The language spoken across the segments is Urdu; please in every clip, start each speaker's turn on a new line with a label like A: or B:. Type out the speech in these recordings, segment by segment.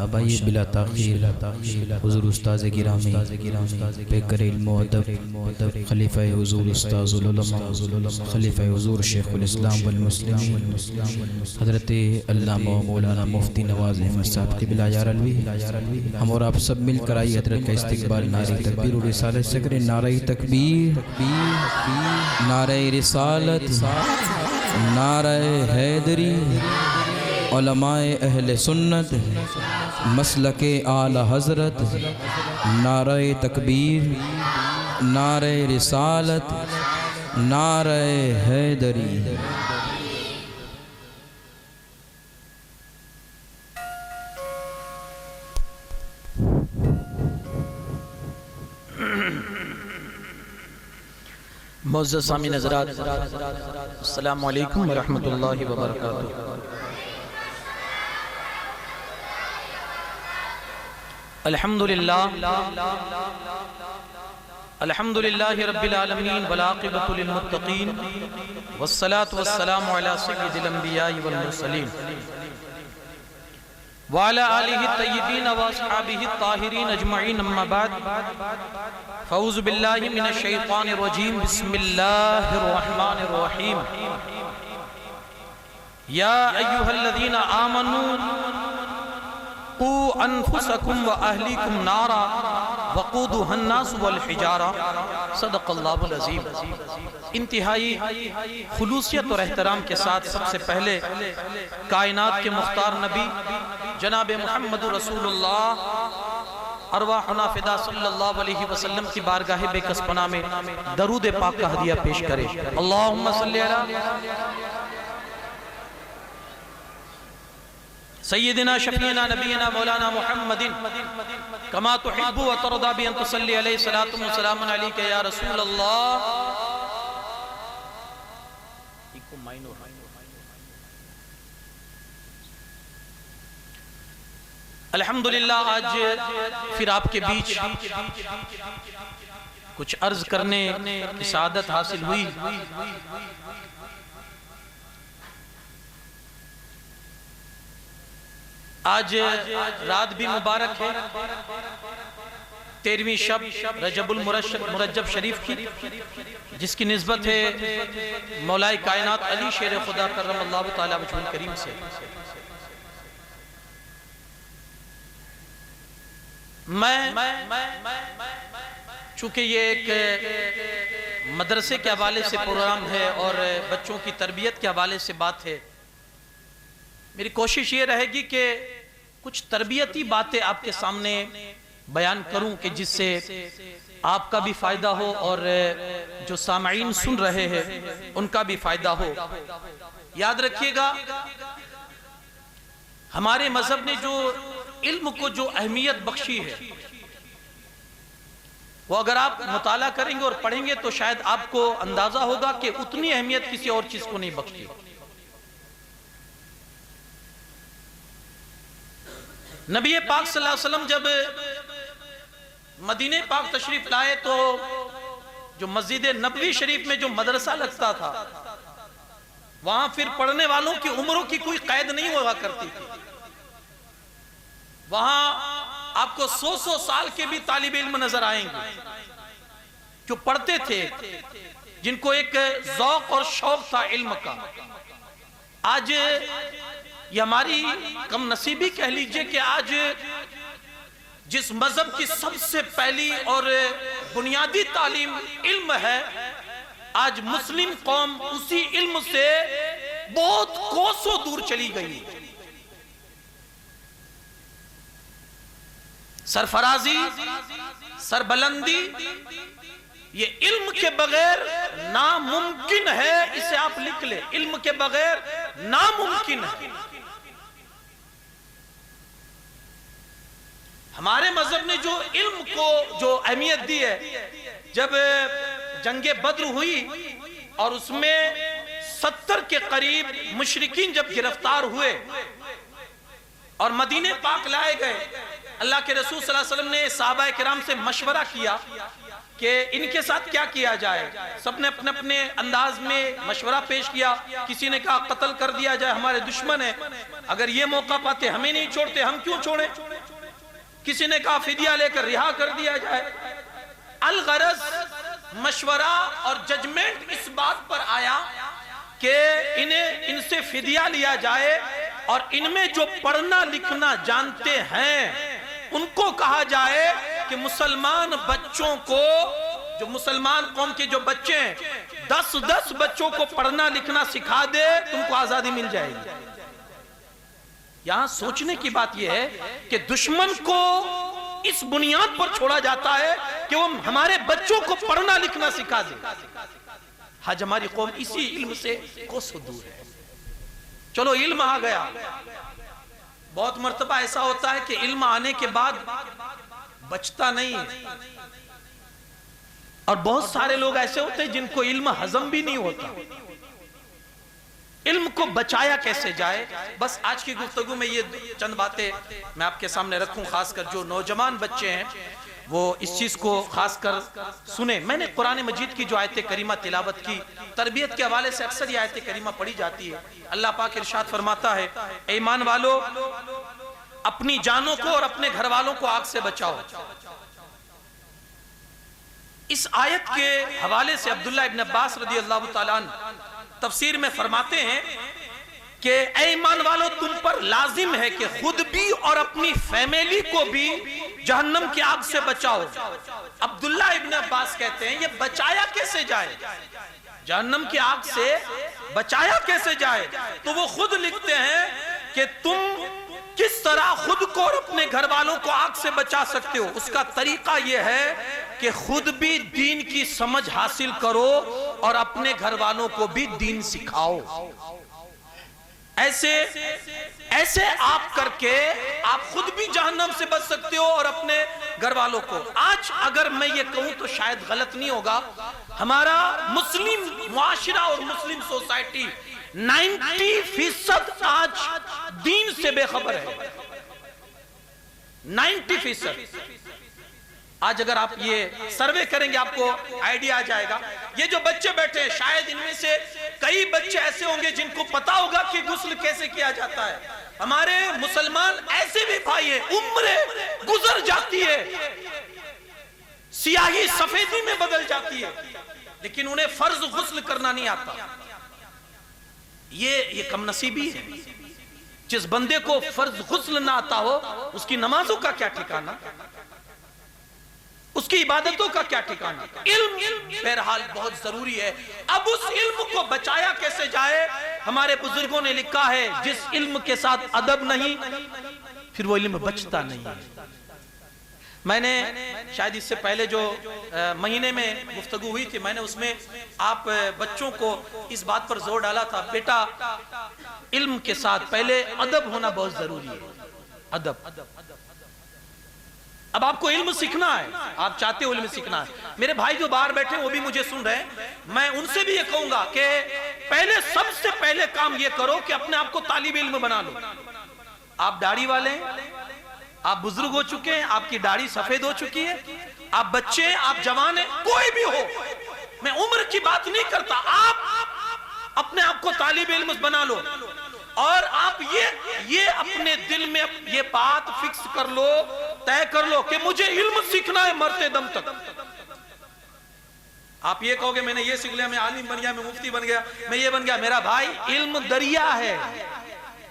A: آبائی بلا تاخیر حضور استاذ گرامی پیکر علم و ادب خلیفہ حضور استاذ العلماء خلیفہ حضور شیخ الاسلام والمسلمین حضرت علامہ مولانا مفتی نواز احمد صاحب قبلہ یا علوی، ہم اور آپ سب مل کر آئی حضرت کا استقبال نعرہ تکبیر و رسالت سے کریں۔ نعرہ تکبیر، نعرہ رسالت، نعرہ حیدری، علماء اہل سنت، مسلک اعلی حضرت، نعرہ تکبیر، نعرہ رسالت، نعرہ حیدری۔
B: معزز سامعین حضرات، السلام علیکم ورحمۃ اللہ وبرکاتہ۔ الحمدللہ رب العالمین والعاقبۃ للمتقین والصلاة والسلام علی سید الانبیاء والمرسلین وعلی آلہ الطیبین واصحابہ الطاہرین اجمعین، اما بعد فاعوذ باللہ من الشیطان الرجیم، بسم اللہ الرحمن الرحیم۔ یا ایہا الذین آمنوا قوا انفسکم و اہلیکم نارا وقودها الناس والحجارہ، صدق اللہ العظیم۔ انتہائی خلوصیت اور احترام کے ساتھ سب سے پہلے کائنات کے مختار نبی جناب محمد رسول اللہ ارواحنا فدا صلی اللہ علیہ وسلم کی بارگاہ بے کس پناہ میں درود پاک کا ہدیہ پیش کرے۔ اللہم صلی علی سیدنا شفیعنا نبینا مولانا محمد کما تحب و ترضا بی ان تصلی علیہ الصلاة والسلام علیکہ یا رسول اللہ۔ الحمدللہ آج پھر آپ کے بیچ کچھ عرض کرنے کی سعادت حاصل ہوئی۔ آج رات بھی مبارک ہے، 13ویں شب رجب المرجب شریف کی، جس کی نسبت ہے مولا کائنات علی شیر خدا کرم اللہ تعالی وجہ الکریم سے۔ میں چونکہ یہ ایک مدرسے کے حوالے سے پروگرام ہے اور بچوں کی تربیت کے حوالے سے بات ہے، میری کوشش یہ رہے گی کہ کچھ تربیتی باتیں آپ کے سامنے بیان کروں کہ جس سے آپ کا بھی فائدہ ہو اور جو سامعین سن رہے ہیں ان کا بھی فائدہ ہو۔ یاد رکھیے گا، ہمارے مذہب نے جو علم کو جو اہمیت بخشی ہے، وہ اگر آپ مطالعہ کریں گے اور پڑھیں گے تو شاید آپ کو اندازہ ہوگا کہ اتنی اہمیت کسی اور چیز کو نہیں بخشی۔ نبی پاک صلی اللہ علیہ وسلم جب مدینہ پاک تشریف لائے تو جو مسجد نبوی شریف میں جو مدرسہ لگتا تھا، وہاں پھر پڑھنے والوں کی عمروں کی کوئی قید نہیں ہوا کرتی تھی۔ وہاں آپ کو 100 سال کے بھی طالب علم نظر آئیں گے جو پڑھتے تھے، جن کو ایک ذوق اور شوق تھا علم کا۔ آج یہ ہماری کم نصیبی کہہ لیجئے کہ آج جس مذہب کی سب سے پہلی اور بنیادی تعلیم علم ہے، آج مسلم قوم اسی علم سے بہت کوسوں دور چلی گئی۔ سرفرازی، سربلندی، یہ علم کے بغیر ناممکن ہے، اسے آپ لکھ لیں، علم کے بغیر ناممکن ہے۔ ہمارے مذہب نے جو علم کو جو اہمیت دی ہے، جب جنگ بدر ہوئی اور اس میں 70 کے قریب مشرکین جب گرفتار ہوئے اور مدینہ پاک لائے گئے، اللہ کے رسول صلی اللہ علیہ وسلم نے صحابہ کرام سے مشورہ کیا کہ ان کے ساتھ کیا کیا جائے۔ سب نے اپنے اپنے انداز میں مشورہ پیش کیا۔ کسی نے کہا قتل کر دیا جائے، ہمارے دشمن ہیں، اگر یہ موقع پاتے ہمیں نہیں چھوڑتے، ہم کیوں چھوڑیں؟ کسی نے کہا فدیہ لے کر رہا کر دیا جائے۔ الغرض مشورہ اور ججمنٹ اس بات پر آیا کہ ان سے فدیہ لیا جائے اور ان میں جو پڑھنا لکھنا جانتے ہیں ان کو کہا جائے کہ مسلمان بچوں کو، جو مسلمان قوم کے جو بچے ہیں 10 بچوں کو پڑھنا لکھنا سکھا دے، تم کو آزادی مل جائے گی۔ یہاں سوچنے کی بات یہ ہے کہ دشمن کو اس بنیاد پر چھوڑا جاتا ہے کہ وہ ہمارے بچوں کو پڑھنا لکھنا سکھا دے۔ آج ہماری قوم اسی علم سے کوسوں دور ہے۔ چلو علم آ گیا، بہت مرتبہ ایسا ہوتا ہے کہ علم آنے کے بعد بچتا نہیں ہے، اور بہت سارے لوگ ایسے ہوتے ہیں جن کو علم ہضم بھی نہیں ہوتا۔ علم کو بچایا کیسے جائے؟ بس آج کی گفتگو میں یہ چند باتیں میں آپ کے سامنے رکھوں، خاص کر جو نوجوان بچے ہیں وہ اس چیز کو خاص کر سنیں۔ میں نے قرآن مجید کی جو آیت کریمہ تلاوت کی، تربیت کے حوالے سے اکثر یہ آیت کریمہ پڑھی جاتی ہے۔ اللہ پاک ارشاد فرماتا ہے، اے ایمان والو اپنی جانوں کو اور اپنے گھر والوں کو آگ سے بچاؤ۔ اس آیت کے حوالے سے عبداللہ ابن عباس رضی اللہ تعالیٰ عنہ تفسیر میں فرماتے ہیں کہ اے ایمان والو تم پر لازم ہے کہ خود بھی اور اپنی فیملی کو بھی جہنم کی آگ سے بچاؤ۔ عبداللہ ابن عباس کہتے ہیں یہ بچایا کیسے جائے؟ جہنم کی آگ سے بچایا کیسے جائے؟ تو وہ خود لکھتے ہیں کہ تم کس طرح خود کو اور اپنے گھر والوں کو آگ سے بچا سکتے ہو؟ اس کا طریقہ یہ ہے کہ خود بھی دین کی سمجھ حاصل کرو اور اپنے گھر والوں کو بھی دین سکھاؤ۔ ایسے آپ کر کے آپ خود بھی جہنم سے بچ سکتے ہو اور اپنے گھر والوں کو۔ آج اگر میں یہ کہوں تو شاید غلط نہیں ہوگا، ہمارا مسلم معاشرہ اور مسلم سوسائٹی 90% آج دین سے بے خبر ہے۔ 90%۔ آج اگر آپ یہ سروے کریں گے آپ کو آئیڈیا آ جائے گا۔ یہ جو بچے بیٹھے ہیں شاید ان میں سے کئی بچے ایسے ہوں گے جن کو پتا ہوگا کہ غسل کیسے کیا جاتا ہے۔ ہمارے مسلمان ایسے بھی بھائی ہیں، عمریں گزر جاتی ہے، سیاہی سفیدی میں بدل جاتی ہے، لیکن انہیں فرض غسل کرنا نہیں آتا۔ یہ کم نصیبی ہے۔ جس بندے کو فرض غسل نہ آتا ہو اس کی نمازوں کا کیا ٹھکانہ، اس کی عبادتوں کا کیا ٹھکانہ۔ علم بہرحال بہت ضروری ہے۔ اب اس علم کو بچایا کیسے جائے؟ ہمارے بزرگوں نے لکھا ہے جس علم کے ساتھ ادب نہیں پھر وہ علم بچتا نہیں ہے۔ میں نے شاید اس سے پہلے جو مہینے میں گفتگو ہوئی تھی، میں نے اس میں آپ بچوں کو اس بات پر زور ڈالا تھا، بیٹا علم کے ساتھ پہلے ادب ہونا بہت ضروری ہے۔ ادب۔ اب آپ کو علم سیکھنا ہے، آپ چاہتے ہو علم سیکھنا ہے۔ میرے بھائی جو باہر بیٹھے ہیں وہ بھی مجھے سن رہے ہیں، میں ان سے بھی یہ کہوں گا کہ پہلے سب سے پہلے کام یہ کرو کہ اپنے آپ کو طالب علم بنا لو۔ آپ داڑھی والے ہیں، آپ بزرگ ہو چکے ہیں، آپ کی داڑھی سفید ہو چکی ہے، آپ بچے ہیں، آپ جوان ہیں، کوئی بھی ہو، میں عمر کی بات نہیں کرتا، آپ اپنے آپ کو طالب علم بنا لو۔ اور آپ یہ اپنے دل میں یہ بات فکس کر لو، طے کر لو کہ مجھے علم سیکھنا ہے مرتے دم تک۔ آپ یہ کہو گے میں نے یہ سیکھ لیا، میں عالم بن گیا، میں مفتی بن گیا، میں یہ بن گیا۔ میرا بھائی علم دریا ہے،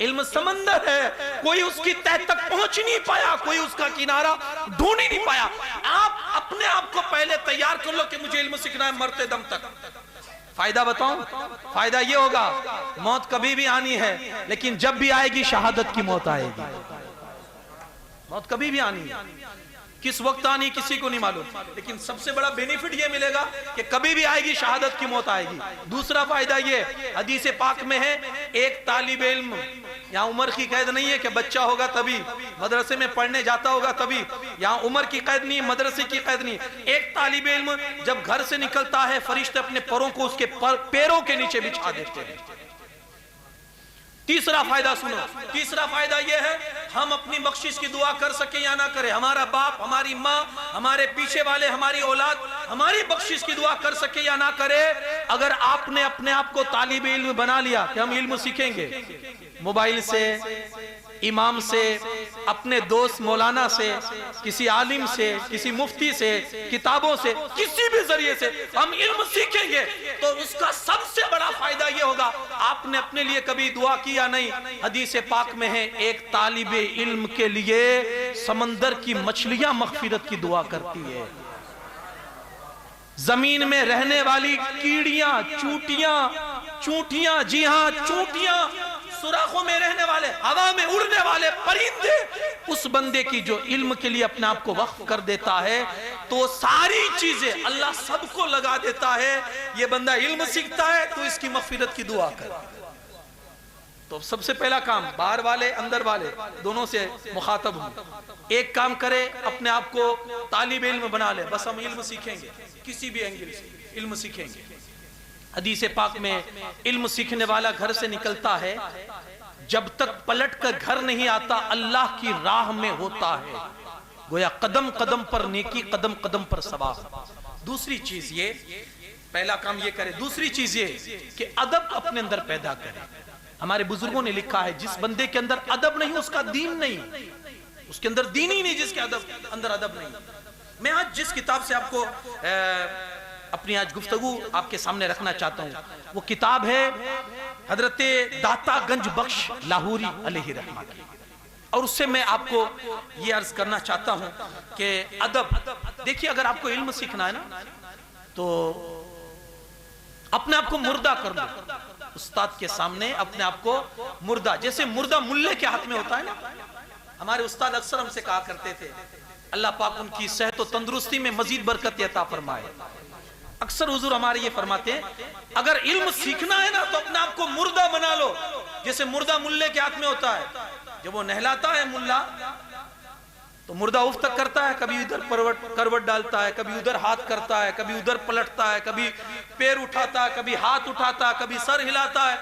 B: علم سمندر ہے، کوئی اس کی تہ تک پہنچ نہیں پایا، کوئی اس کا کنارہ ڈھونڈ ہی نہیں پایا۔ آپ اپنے آپ کو پہلے تیار کر لو کہ مجھے علم سیکھنا ہے مرتے دم تک۔ فائدہ بتاؤں؟ فائدہ یہ ہوگا، موت کبھی بھی آنی ہے، لیکن جب بھی آئے گی شہادت کی موت آئے گی۔ موت کبھی بھی آنی ہے، کس وقت آنی کسی کو نہیں معلوم، لیکن سب سے بڑا بینیفٹ یہ ملے گا کہ کبھی بھی آئے گی شہادت کی موت آئے گی۔ دوسرا فائدہ یہ حدیث پاک میں ہے، ایک طالب علم، یہاں عمر کی قید نہیں ہے کہ بچہ ہوگا تبھی، مدرسے میں پڑھنے جاتا ہوگا تبھی، یہاں عمر کی قید نہیں، مدرسے کی قید نہیں۔ ایک طالب علم جب گھر سے نکلتا ہے فرشتے اپنے پروں کو اس کے پیروں کے نیچے بچھا دیتے ہیں۔ تیسرا فائدہ سنو، تیسرا فائدہ یہ ہے ہم اپنی بخشش کی دعا کر سکیں یا نہ کریں، ہمارا باپ، ہماری ماں، ہمارے پیچھے والے، ہماری اولاد ہماری بخشش کی دعا کر سکے یا نہ کرے، اگر آپ نے اپنے آپ کو طالب علم بنا لیا کہ ہم علم سیکھیں گے، موبائل سے، امام سے، اپنے دوست مولانا سے، کسی عالم سے، کسی مفتی سے، کتابوں سے، کسی بھی ذریعے سے ہم علم سیکھیں گے تو اس کا سب سے بڑا فائدہ یہ ہوگا، آپ نے اپنے لیے کبھی دعا کیا نہیں؟ حدیث پاک میں ہے ایک طالب علم کے لیے سمندر کی مچھلیاں مغفرت کی دعا کرتی ہے، زمین میں رہنے والی کیڑیاں، چونٹیاں، جی ہاں چونٹیاں، سوراخوں میں رہنے والے، ہوا میں اڑنے والے پرندے، اس بندے کی جو علم کے لیے اپنے آپ کو وقف کر دیتا ہے تو ساری چیزیں اللہ سب کو لگا دیتا ہے۔ یہ بندہ علم سیکھتا ہے تو اس کی مغفرت کی دعا کر۔ تو سب سے پہلا کام، باہر والے اندر والے دونوں سے مخاطب ہوں، ایک کام کرے، اپنے آپ کو طالب علم بنا لے، بس ہم علم سیکھیں گے، کسی بھی اینگل سے علم سیکھیں گے۔ حدیث پاک میں علم سیکھنے والا گھر سے نکلتا ہے، جب تک پلٹ کر گھر نہیں آتا اللہ کی راہ میں ہوتا ہے، گویا قدم قدم پر نیکی، قدم قدم پر ثواب۔ دوسری چیز یہ، پہلا کام یہ کرے، دوسری چیز یہ کہ ادب اپنے اندر پیدا کرے۔ ہمارے بزرگوں نے لکھا ہے جس بندے کے اندر ادب نہیں اس کا دین نہیں، اس کے اندر دین ہی نہیں جس کے اندر ادب نہیں۔ میں آج جس کتاب سے آپ کو اپنی آج گفتگو آپ کے سامنے رکھنا چاہتا ہوں وہ کتاب ہے حضرت داتا گنج بخش لاہوری علیہ رحمہ کی، اور اس سے میں آپ کو یہ عرض کرنا چاہتا ہوں کہ ادب، دیکھیے اگر آپ کو علم سیکھنا ہے نا تو اپنے آپ کو مردہ کر لو استاد کے سامنے، اپنے آپ کو مردہ، جیسے مردہ ملے کے ہاتھ میں ہوتا ہے نا۔ ہمارے استاد اکثر ہم سے کہا کرتے تھے، اللہ پاک ان کی صحت و تندرستی میں مزید برکت عطا فرمائے، اکثر حضور ہمارے یہ فرماتے ہیں اگر علم سیکھنا ہے نا تو اپنے آپ کو مردہ بنا لو، جیسے مردہ ملے کے ہاتھ میں ہوتا ہے، جب وہ نہلاتا ہے ملا تو مردہ اف تک کرتا ہے، کبھی ادھر کروٹ ڈالتا ہے، کبھی ادھر ہاتھ کرتا ہے، کبھی ادھر پلٹتا ہے، کبھی پیر اٹھاتا ہے، کبھی ہاتھ اٹھاتا ہے، کبھی سر ہلاتا ہے،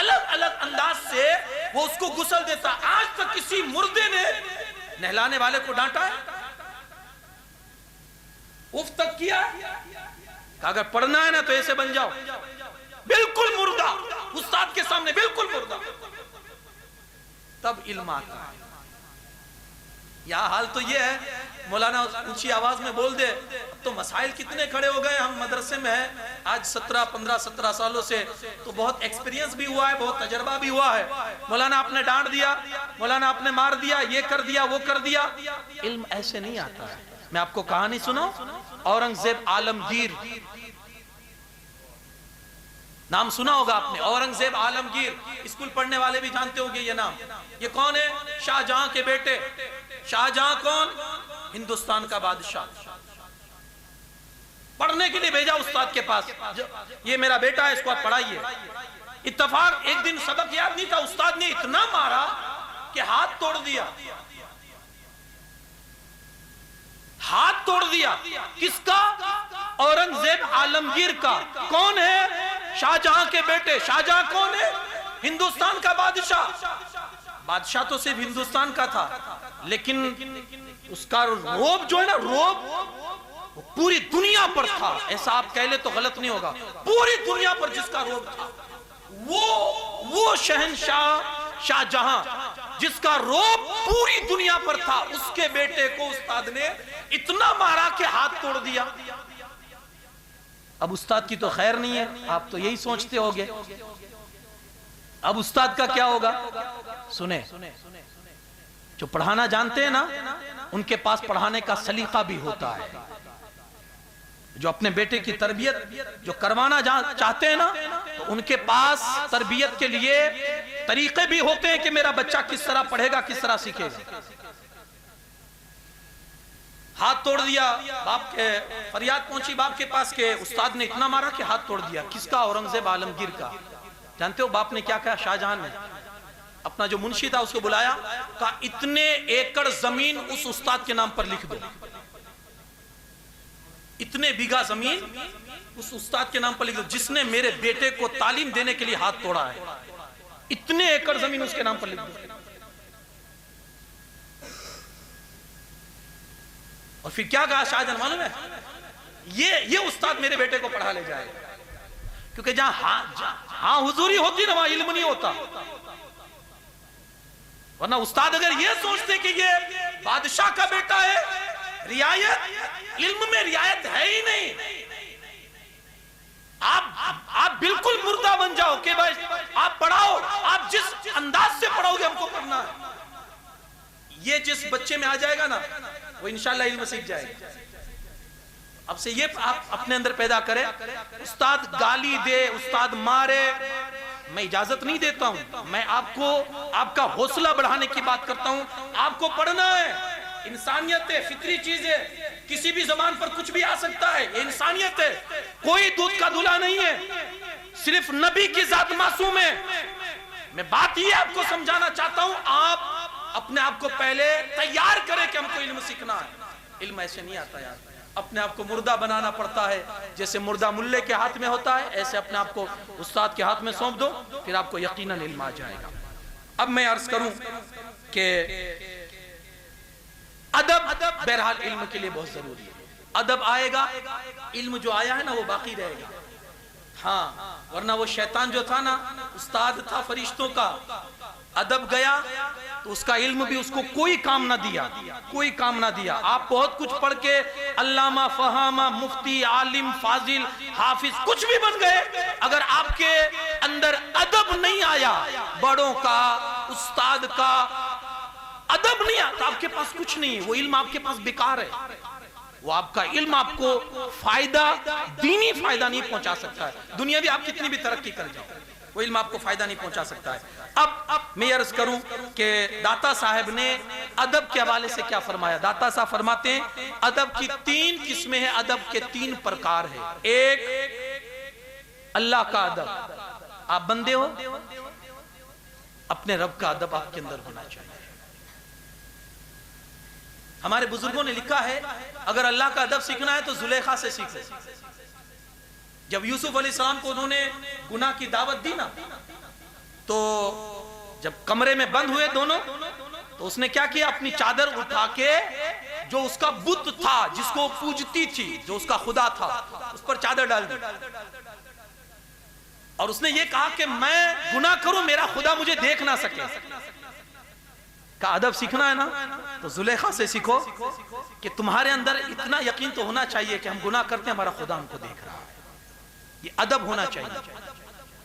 B: الگ الگ انداز سے وہ اس کو غسل دیتا ہے۔ آج تک کسی مردے نے نہلانے والے کو ڈانٹا ہے؟ اف تک کیا ہے؟ کہ اگر پڑھنا ہے نا تو ایسے بن جاؤ، بالکل مردہ استاد کے سامنے، بالکل مردہ، تب علم آتا ہے۔ یہاں حال تو یہ ہے، مولانا اونچی آواز میں بول دے، اب تو مسائل کتنے کھڑے ہو گئے، ہم مدرسے میں ہیں آج 15 سالوں سے، تو بہت ایکسپیرینس بھی ہوا ہے، بہت تجربہ بھی ہوا ہے۔ مولانا آپ نے ڈانٹ دیا، مولانا آپ نے مار دیا، یہ کر دیا، وہ کر دیا، علم ایسے نہیں آتا ہے۔ میں آپ کو کہانی سناؤں، اورنگزیب عالمگیر، نام سنا ہوگا آپ نے، اورنگزیب عالمگیر، اسکول پڑھنے والے بھی جانتے ہوگے یہ نام۔ یہ کون ہے؟ شاہ جہاں کے بیٹے۔ شاہ جہاں کون؟ ہندوستان کا بادشاہ۔ پڑھنے کے لیے بھیجا استاد کے پاس، یہ میرا بیٹا ہے، اس کو آپ پڑھائیے۔ اتفاق ایک دن سبق یاد نہیں تھا، استاد نے اتنا مارا کہ ہاتھ توڑ دیا، ہاتھ توڑ دیا۔ کس کا؟ اورنگزیب عالمگیر کا۔ کون ہے؟ شاہ جہاں کے بیٹے۔ شاہ جہاں کون ہے؟ ہندوستان کا بادشاہ۔ بادشاہ تو صرف ہندوستان کا تھا، لیکن اس کا روب جو ہے نا، روب پوری دنیا پر تھا۔ ایسا آپ کہہ لے تو غلط نہیں ہوگا، پوری دنیا پر جس کا روب تھا وہ شہنشاہ شاہ جہاں، جس کا روب پوری دنیا پر تھا، اس کے بیٹے کو استاد نے اتنا مارا کہ ہاتھ توڑ دیا۔ اب استاد کی تو خیر نہیں ہے، آپ تو یہی سوچتے ہوگے، اب استاد کا کیا ہوگا؟ سنیں، جو پڑھانا جانتے ہیں نا ان کے پاس پڑھانے کا سلیقہ بھی ہوتا ہے، جو اپنے بیٹے کی تربیت جو کروانا چاہتے ہیں نا تو ان کے پاس تربیت کے لیے طریقے بھی ہوتے ہیں کہ میرا بچہ کس طرح پڑھے گا، کس طرح سیکھے گا۔ ہاتھ توڑ دیا، باپ کے فریاد پہنچی باپ کے پاس کہ استاد نے اتنا مارا کہ ہاتھ توڑ دیا۔ کس کا؟ اورنگزیب عالمگیر کا۔ جانتے ہو باپ نے کیا کہا؟ شاہ جہاں نے اپنا جو منشی تھا اس کو بلایا، کہا اتنے ایکڑ زمین اس استاد کے نام پر لکھ دو، اتنے بیگھا زمین اس استاد کے نام پر لکھ دو جس نے میرے بیٹے کو تعلیم دینے کے لیے ہاتھ توڑا ہے، اتنے ایکڑ زمین اس کے نام پر لکھ دو۔ اور پھر کیا کہا شاہ جہاں معلوم ہے؟ یہ استاد میرے بیٹے کو پڑھا لے جائے، کیونکہ جہاں حضوری ہوتی نا وہاں علم نہیں ہوتا۔ ورنہ استاد اگر یہ سوچتے کہ یہ بادشاہ کا بیٹا ہے، رعایت، علم میں رعایت ہے ہی نہیں، آپ بالکل مردہ بن جاؤ کہ بھائی آپ پڑھاؤ، آپ جس انداز سے پڑھاؤ گے ہم کو پڑھنا ہے، یہ جس بچے میں آ جائے گا نا وہ انشاءاللہ علم سیکھ جائے گا۔ اب سے یہ آپ اپنے اندر پیدا کریں۔ استاد گالی دے، استاد مارے، میں اجازت نہیں دیتا ہوں، میں آپ کو آپ کا حوصلہ بڑھانے کی بات کرتا ہوں۔ آپ کو پڑھنا ہے، انسانیت ہے، فطری چیز ہے، کسی بھی زبان پر کچھ بھی آ سکتا ہے، یہ انسانیت ہے، کوئی دودھ کا دھلا نہیں ہے، صرف نبی کی ذات معصوم ہے۔ میں بات یہ آپ کو سمجھانا چاہتا ہوں، آپ اپنے آپ کو پہلے تیار کریں کہ ہم کو علم سیکھنا ہے۔ علم ایسے نہیں آتا یار، اپنے آپ کو مردہ بنانا پڑتا ہے، جیسے مردہ ملے کے ہاتھ میں ہوتا ہے ایسے اپنے آپ کو استاد کے ہاتھ میں سونپ دو، پھر آپ کو یقیناً علم آ جائے گا۔ اب میں عرض کروں کہ ادب بہرحال علم کے لیے بہت ضروری ہے۔ ادب آئے گا، علم جو آیا ہے نا وہ باقی رہے گا۔ ہاں، ورنہ وہ شیطان جو تھا نا، استاد تھا فرشتوں کا، ادب گیا تو اس کا علم بھی اس کو کوئی کام نہ دیا، کوئی کام نہ دیا۔ آپ بہت کچھ پڑھ کے علامہ، فہامہ، مفتی، عالم، فاضل، حافظ کچھ بھی بن گئے، اگر آپ کے اندر ادب نہیں آیا، بڑوں کا، استاد کا ادب نہیں آیا تو آپ کے پاس کچھ نہیں ہے، وہ علم آپ کے پاس بیکار ہے۔ وہ آپ کا علم آپ کو فائدہ، دینی فائدہ نہیں پہنچا سکتا ہے، دنیاوی آپ کتنی بھی ترقی کر جاؤ، وہ علم آپ کو فائدہ نہیں پہنچا سکتا ہے۔ اب میں عرض کروں کہ داتا صاحب نے ادب کے حوالے سے کیا فرمایا۔ داتا صاحب فرماتے ہیں ادب کی 3 قسمیں ہیں، ادب کے 3 پرکار ہیں۔ ایک اللہ کا ادب، آپ بندے ہو، اپنے رب کا ادب آپ کے اندر ہونا چاہیے۔ ہمارے بزرگوں نے لکھا ہے اگر اللہ کا ادب سیکھنا ہے تو زلیخا سے سیکھو۔ جب یوسف علیہ السلام کو انہوں نے گناہ کی دعوت دی نا، تو جب کمرے میں بند ہوئے دونوں تو اس نے کیا کیا، اپنی چادر اٹھا کے جو اس کا بت تھا جس کو پوجتی تھی، جو اس کا خدا تھا، اس پر چادر ڈال دی، اور اس نے یہ کہا کہ میں گناہ کروں میرا خدا مجھے دیکھ نہ سکے۔ کا ادب سیکھنا ہے نا تو زلیخا سے سیکھو کہ تمہارے اندر اتنا یقین تو ہونا چاہیے کہ ہم گناہ کرتے ہیں ہمارا خدا ہم کو دیکھ رہا ہے، یہ ادب ہونا چاہیے۔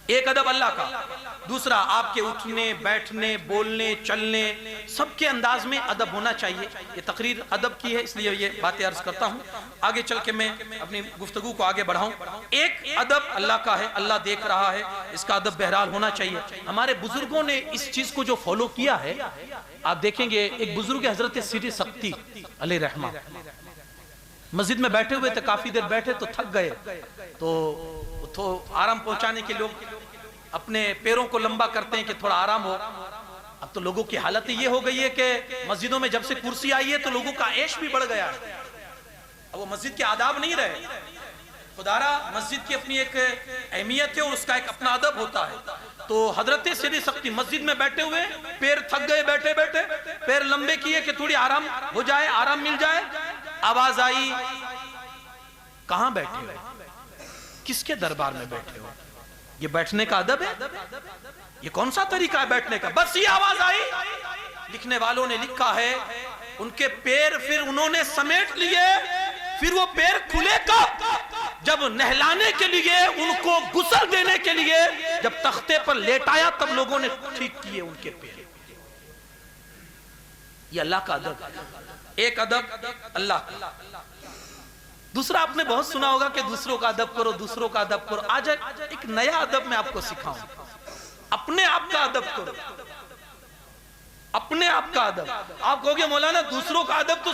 B: ایک ادب اللہ کا، دوسرا آپ کے اٹھنے، بیٹھنے، بولنے، چلنے سب کے انداز میں ادب ہونا چاہیے۔ یہ تقریر ادب کی ہے اس لیے یہ باتیں عرض کرتا ہوں، آگے چل کے میں اپنی گفتگو کو آگے بڑھاؤں۔ ایک ادب اللہ کا ہے، اللہ دیکھ رہا ہے، اس کا ادب بہرحال ہونا چاہیے۔ ہمارے بزرگوں نے اس چیز کو جو فالو کیا ہے، آپ دیکھیں گے ایک بزرگ حضرت سری سکتی علیہ رحمہ مسجد میں بیٹھے ہوئے تھے، کافی دیر بیٹھے تو تھک گئے، تو آرام پہنچانے کے لوگ اپنے پیروں کو لمبا کرتے ہیں کہ تھوڑا آرام ہو۔ اب تو لوگوں کی حالت یہ ہو گئی ہے کہ مسجدوں میں جب سے کرسی آئی ہے تو لوگوں کا عیش بھی بڑھ گیا ہے، اب وہ مسجد کے آداب نہیں رہے۔ خدارہ مسجد کی اپنی ایک اہمیت ہے اور اس کا ایک اپنا ادب ہوتا ہے۔ تو حضرت سری سکتی مسجد میں بیٹھے ہوئے، پیر تھک گئے بیٹھے بیٹھے، پیر لمبے کیے کہ تھوڑی آرام ہو جائے، آرام مل جائے، آواز آئی کہاں بیٹھے ہو، کس کے دربار میں بیٹھے ہو؟ یہ بیٹھنے کا ادب ہے؟ یہ کون سا طریقہ ہے بیٹھنے کا؟ بس یہ آواز آئی، لکھنے والوں نے لکھا ہے ان کے پیر پھر انہوں نے سمیٹ لیے، پھر وہ پیر کھلے کب؟ جب نہلانے کے لیے، ان کو غسل دینے کے لیے جب تختے پر لیٹایا تب لوگوں نے ٹھیک کیے ان کے پیر۔ یہ اللہ کا ادب ہے۔ ایک ادب اللہ کا، دوسرا آپ نے بہت سنا ہوگا کہ دوسروں کا ادب کرو، دوسروں کا ادب کرو۔ آج ایک نیا ادب میں آپ کو سکھاؤں، اپنے آپ کا ادب کرو، اپنے آپ کا ادب۔ آپ کہو گے مولانا دوسروں کا ادب تو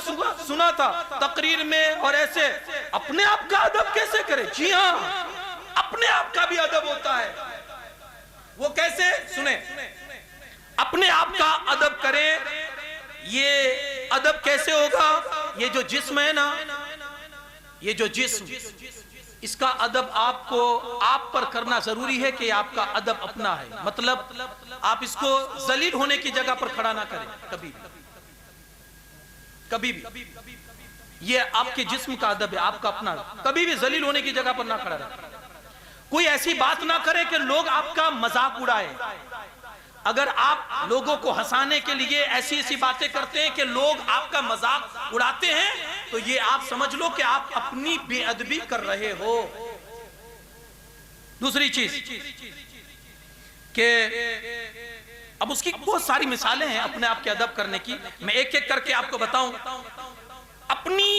B: سنا تھا تقریر میں اور ایسے، اپنے آپ کا ادب کیسے کرے؟ جی ہاں، اپنے آپ کا بھی ادب ہوتا ہے۔ وہ کیسے؟ سنیں، اپنے آپ کا ادب کریں۔ یہ ادب کیسے ہوگا؟ یہ جو جسم ہے نا، یہ جو جسم، اس کا ادب آپ کو آپ پر کرنا ضروری ہے کہ آپ کا ادب اپنا ہے۔ مطلب آپ اس کو ذلیل ہونے کی جگہ پر کھڑا نہ کریں کبھی بھی، کبھی بھی۔ یہ آپ کے جسم کا ادب ہے، آپ کا اپنا، کبھی بھی ذلیل ہونے کی جگہ پر نہ کھڑا رہے۔ کوئی ایسی بات نہ کرے کہ لوگ آپ کا مذاق اڑائے۔ اگر آپ لوگوں کو ہنسانے کے لیے ایسی ایسی باتیں کرتے ہیں کہ لوگ آپ کا مذاق اڑاتے ہیں تو یہ آپ سمجھ لو کہ آپ اپنی بے ادبی کر رہے ہو۔ دوسری چیز کہ اب اس کی بہت ساری مثالیں ہیں اپنے آپ کے ادب کرنے کی، میں ایک ایک کر کے آپ کو بتاؤں۔ اپنی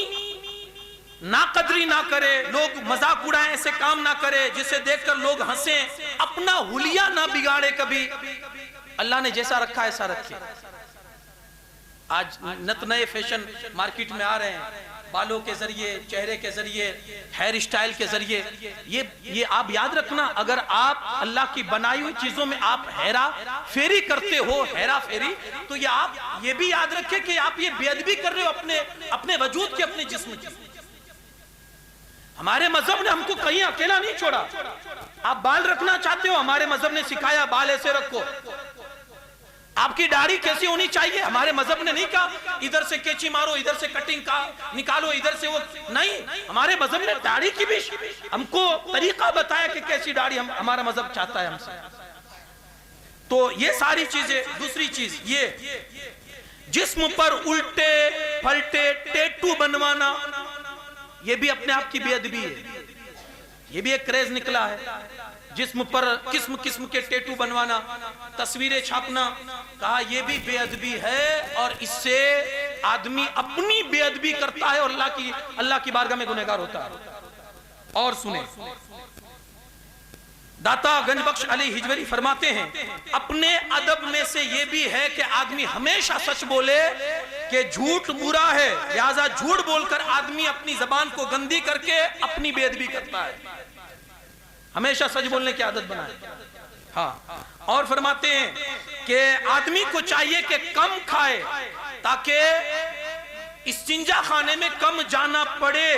B: ناقدری نہ کرے، لوگ مذاق اڑائیں ایسے کام نہ کرے جسے دیکھ کر لوگ ہنسیں، اپنا حلیہ نہ بگاڑے کبھی، اللہ نے جیسا رکھا ایسا رکھے۔ آج نت نئے فیشن مارکیٹ میں آ رہے ہیں، بالوں کے ذریعے، چہرے کے ذریعے، ہیئر اسٹائل کے ذریعے، یہ آپ یاد رکھنا، اگر آپ اللہ کی بنائی ہوئی چیزوں میں آپ ہیرا پھیری کرتے ہو، ہیرا پھیری، تو یہ آپ یہ بھی یاد رکھیں کہ آپ یہ بے ادبی کر رہے ہو اپنے وجود کے، اپنے جسم کی۔ ہمارے مذہب نے ہم کو کہیں اکیلا نہیں چھوڑا۔ آپ بال رکھنا چاہتے ہو، ہمارے مذہب نے سکھایا بال ایسے رکھو۔ آپ کی داڑھی کیسی ہونی چاہیے، ہمارے مذہب نے نہیں کہا ادھر سے کیچی مارو، ادھر سے کٹنگ نکالو، ادھر سے وہ نہیں، ہمارے مذہب نے داڑھی کی بھی ہم کو طریقہ بتایا کہ کیسی داڑھی ہمارا مذہب چاہتا ہے ہم سے۔ تو یہ ساری چیزیں۔ دوسری چیز یہ جسم پر الٹے پھلٹے ٹیٹو بنوانا، یہ بھی اپنے آپ کی بے ادبی ہے، یہ بھی ایک کریز نکلا ہے۔ جسم پر قسم قسم کے ٹیٹو بنوانا، تصویریں چھاپنا، کہا یہ بھی بے ادبی ہے، اور اس سے آدمی اپنی بے ادبی کرتا ہے اور اللہ کی بارگاہ میں گنہگار ہوتا ہے۔ اور سنیں، داتا گنج بخش علی ہجویری فرماتے ہیں اپنے ادب میں سے یہ بھی ہے کہ آدمی ہمیشہ سچ بولے، کہ جھوٹ برا ہے، لہذا جھوٹ بول کر آدمی اپنی زبان کو گندی کر کے اپنی بے ادبی کرتا ہے۔ ہمیشہ سچ بولنے کی عادت بنائے۔ ہاں، اور فرماتے ہیں کہ آدمی کو چاہیے کہ کم کھائے تاکہ استنجا خانے میں کم جانا پڑے،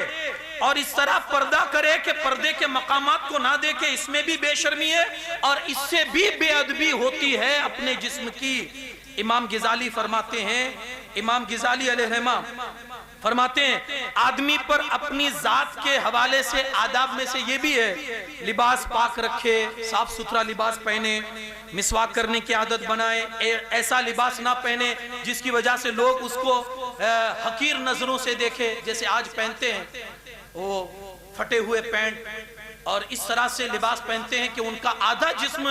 B: اور اس طرح پردہ کرے کہ پردے کے مقامات کو نہ دیکھے، اس میں بھی بے شرمی ہے اور اس سے بھی بے ادبی ہوتی ہے اپنے جسم کی۔ امام غزالی فرماتے ہیں، امام غزالی علیہ الرحمہ فرماتے ہیں آدمی پر اپنی ذات کے حوالے سے آداب میں سے یہ بھی ہے، لباس پاک رکھے، صاف ستھرا لباس پہنے، مسواک کرنے کی عادت بنائے، ایسا لباس نہ پہنے جس کی وجہ سے لوگ اس کو حقیر نظروں سے دیکھے، جیسے آج پہنتے ہیں وہ پھٹے ہوئے پینٹ، اور اس طرح سے لباس پہنتے ہیں کہ ان کا آدھا جسم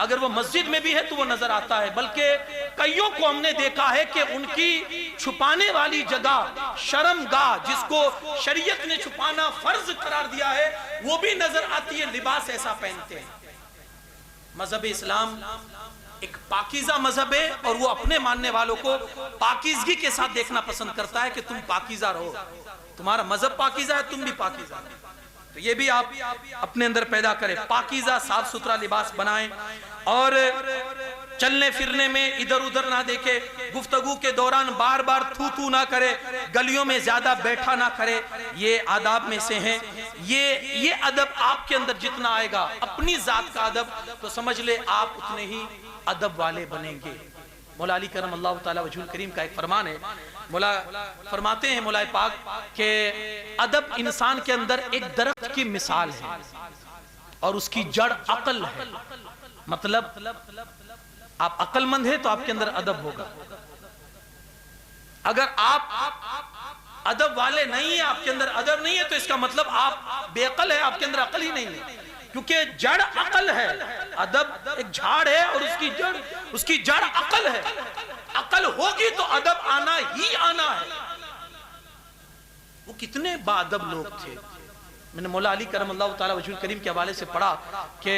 B: اگر وہ مسجد میں بھی ہے تو وہ نظر آتا ہے، بلکہ کئیوں کو ہم نے دیکھا ہے کہ ان کی چھپانے والی جگہ شرم گاہ، جس کو شریعت نے چھپانا فرض قرار دیا ہے، وہ بھی نظر آتی ہے، لباس ایسا پہنتے ہیں۔ مذہب اسلام ایک پاکیزہ مذہب ہے، اور وہ اپنے ماننے والوں کو پاکیزگی کے ساتھ دیکھنا پسند کرتا ہے کہ تم پاکیزہ رہو، تمہارا مذہب پاکیزہ ہے، تم بھی پاکیزہ رہو۔ تو یہ بھی آپ اپنے اندر پیدا کریں، پاکیزہ صاف ستھرا لباس بنائیں، اور چلنے پھرنے میں ادھر ادھر نہ دیکھے، گفتگو کے دوران بار بار تھو تھو نہ کرے، گلیوں میں زیادہ بیٹھا نہ کرے، یہ آداب میں سے ہیں۔ یہ ادب آپ کے اندر جتنا آئے گا، اپنی ذات کا ادب، تو سمجھ لے آپ اتنے ہی ادب والے بنیں گے۔ مولا علی کرم اللہ تعالیٰ وجہ الکریم کا ایک فرمان ہے، مولا فرماتے ہیں مولا پاک کہ ادب انسان کے اندر ایک درخت کی مثال ہے، اور اس کی جڑ عقل ہے۔ مطلب آپ عقل مند ہیں تو آپ کے اندر ادب ہوگا، اگر آپ ادب والے نہیں ہیں، آپ کے اندر ادب نہیں ہے، تو اس کا مطلب آپ بے عقل ہے، آپ کے اندر عقل ہی نہیں ہے، کیونکہ جڑ عقل ہے۔ ادب ایک جھاڑ ہے اور اس کی جڑ عقل ہے، عقل ہوگی تو ادب آنا ہی آنا ہے۔ وہ کتنے با ادب لوگ تھے، میں نے مولا علی کرم اللہ تعالیٰ وجہ الکریم کے حوالے سے پڑھا کہ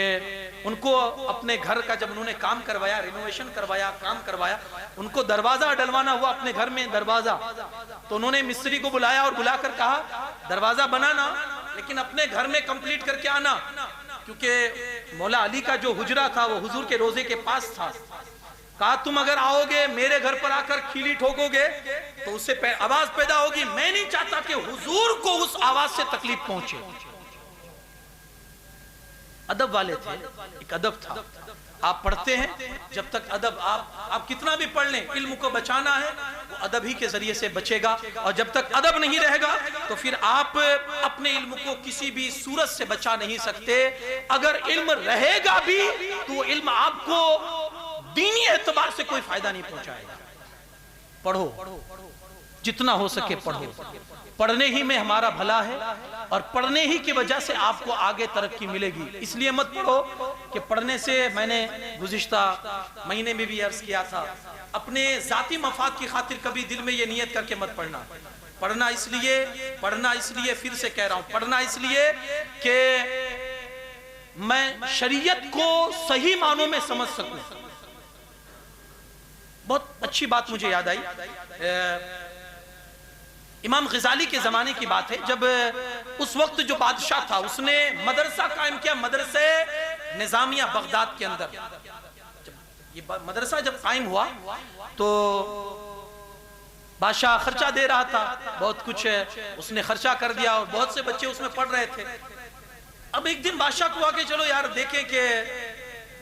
B: ان کو اپنے گھر کا جب انہوں نے کام کروایا، رینوویشن کروایا، کام کروایا، ان کو دروازہ ڈلوانا ہوا اپنے گھر میں دروازہ، تو انہوں نے مستری کو بلایا اور بلا کر کہا دروازہ بنانا لیکن اپنے گھر میں کمپلیٹ کر کے آنا، کیونکہ مولا علی کا جو حجرہ تھا وہ حضور کے روزے کے پاس تھا۔ کہا تم اگر آؤ گے میرے گھر پر آ کر کھیلی ٹھوکو گے تو اس سے آواز پیدا ہوگی، میں نہیں چاہتا کہ حضور کو اس آواز سے تکلیف پہنچے۔ ادب والے تھے، ایک ادب تھا۔ آپ پڑھتے ہیں جب تک ادب، آپ کتنا بھی پڑھ لیں، علم کو بچانا ہے وہ ادب ہی کے ذریعے سے بچے گا، اور جب تک ادب نہیں رہے گا تو پھر آپ اپنے علم کو کسی بھی صورت سے بچا نہیں سکتے۔ اگر علم رہے گا بھی تو علم آپ کو دینی اعتبار سے کوئی فائدہ نہیں پہنچائے گا۔ پڑھو، جتنا ہو سکے پڑھو، پڑھنے ہی میں ہمارا بھلا ہے، اور پڑھنے ہی کی وجہ سے آپ کو آگے ترقی ملے گی۔ اس لیے مت پڑھو کہ پڑھنے سے، میں نے گزشتہ مہینے میں بھی عرض کیا تھا، اپنے ذاتی مفاد کی خاطر کبھی دل میں یہ نیت کر کے مت پڑھنا۔ پڑھنا اس لیے پھر سے کہہ رہا ہوں، پڑھنا اس لیے کہ میں شریعت کو صحیح معنوں میں سمجھ سکوں۔ بہت اچھی بات مجھے یاد آئی، امام غزالی کے زمانے کی بات ہے، جب اس وقت جو بادشاہ تھا اس نے مدرسہ قائم کیا، مدرسہ نظامیہ بغداد کے اندر۔ یہ مدرسہ جب قائم ہوا تو بادشاہ خرچہ دے رہا تھا، بہت کچھ اس نے خرچہ کر دیا اور بہت سے بچے اس میں پڑھ رہے تھے۔ اب ایک دن بادشاہ کو آگے چلو یار دیکھیں کہ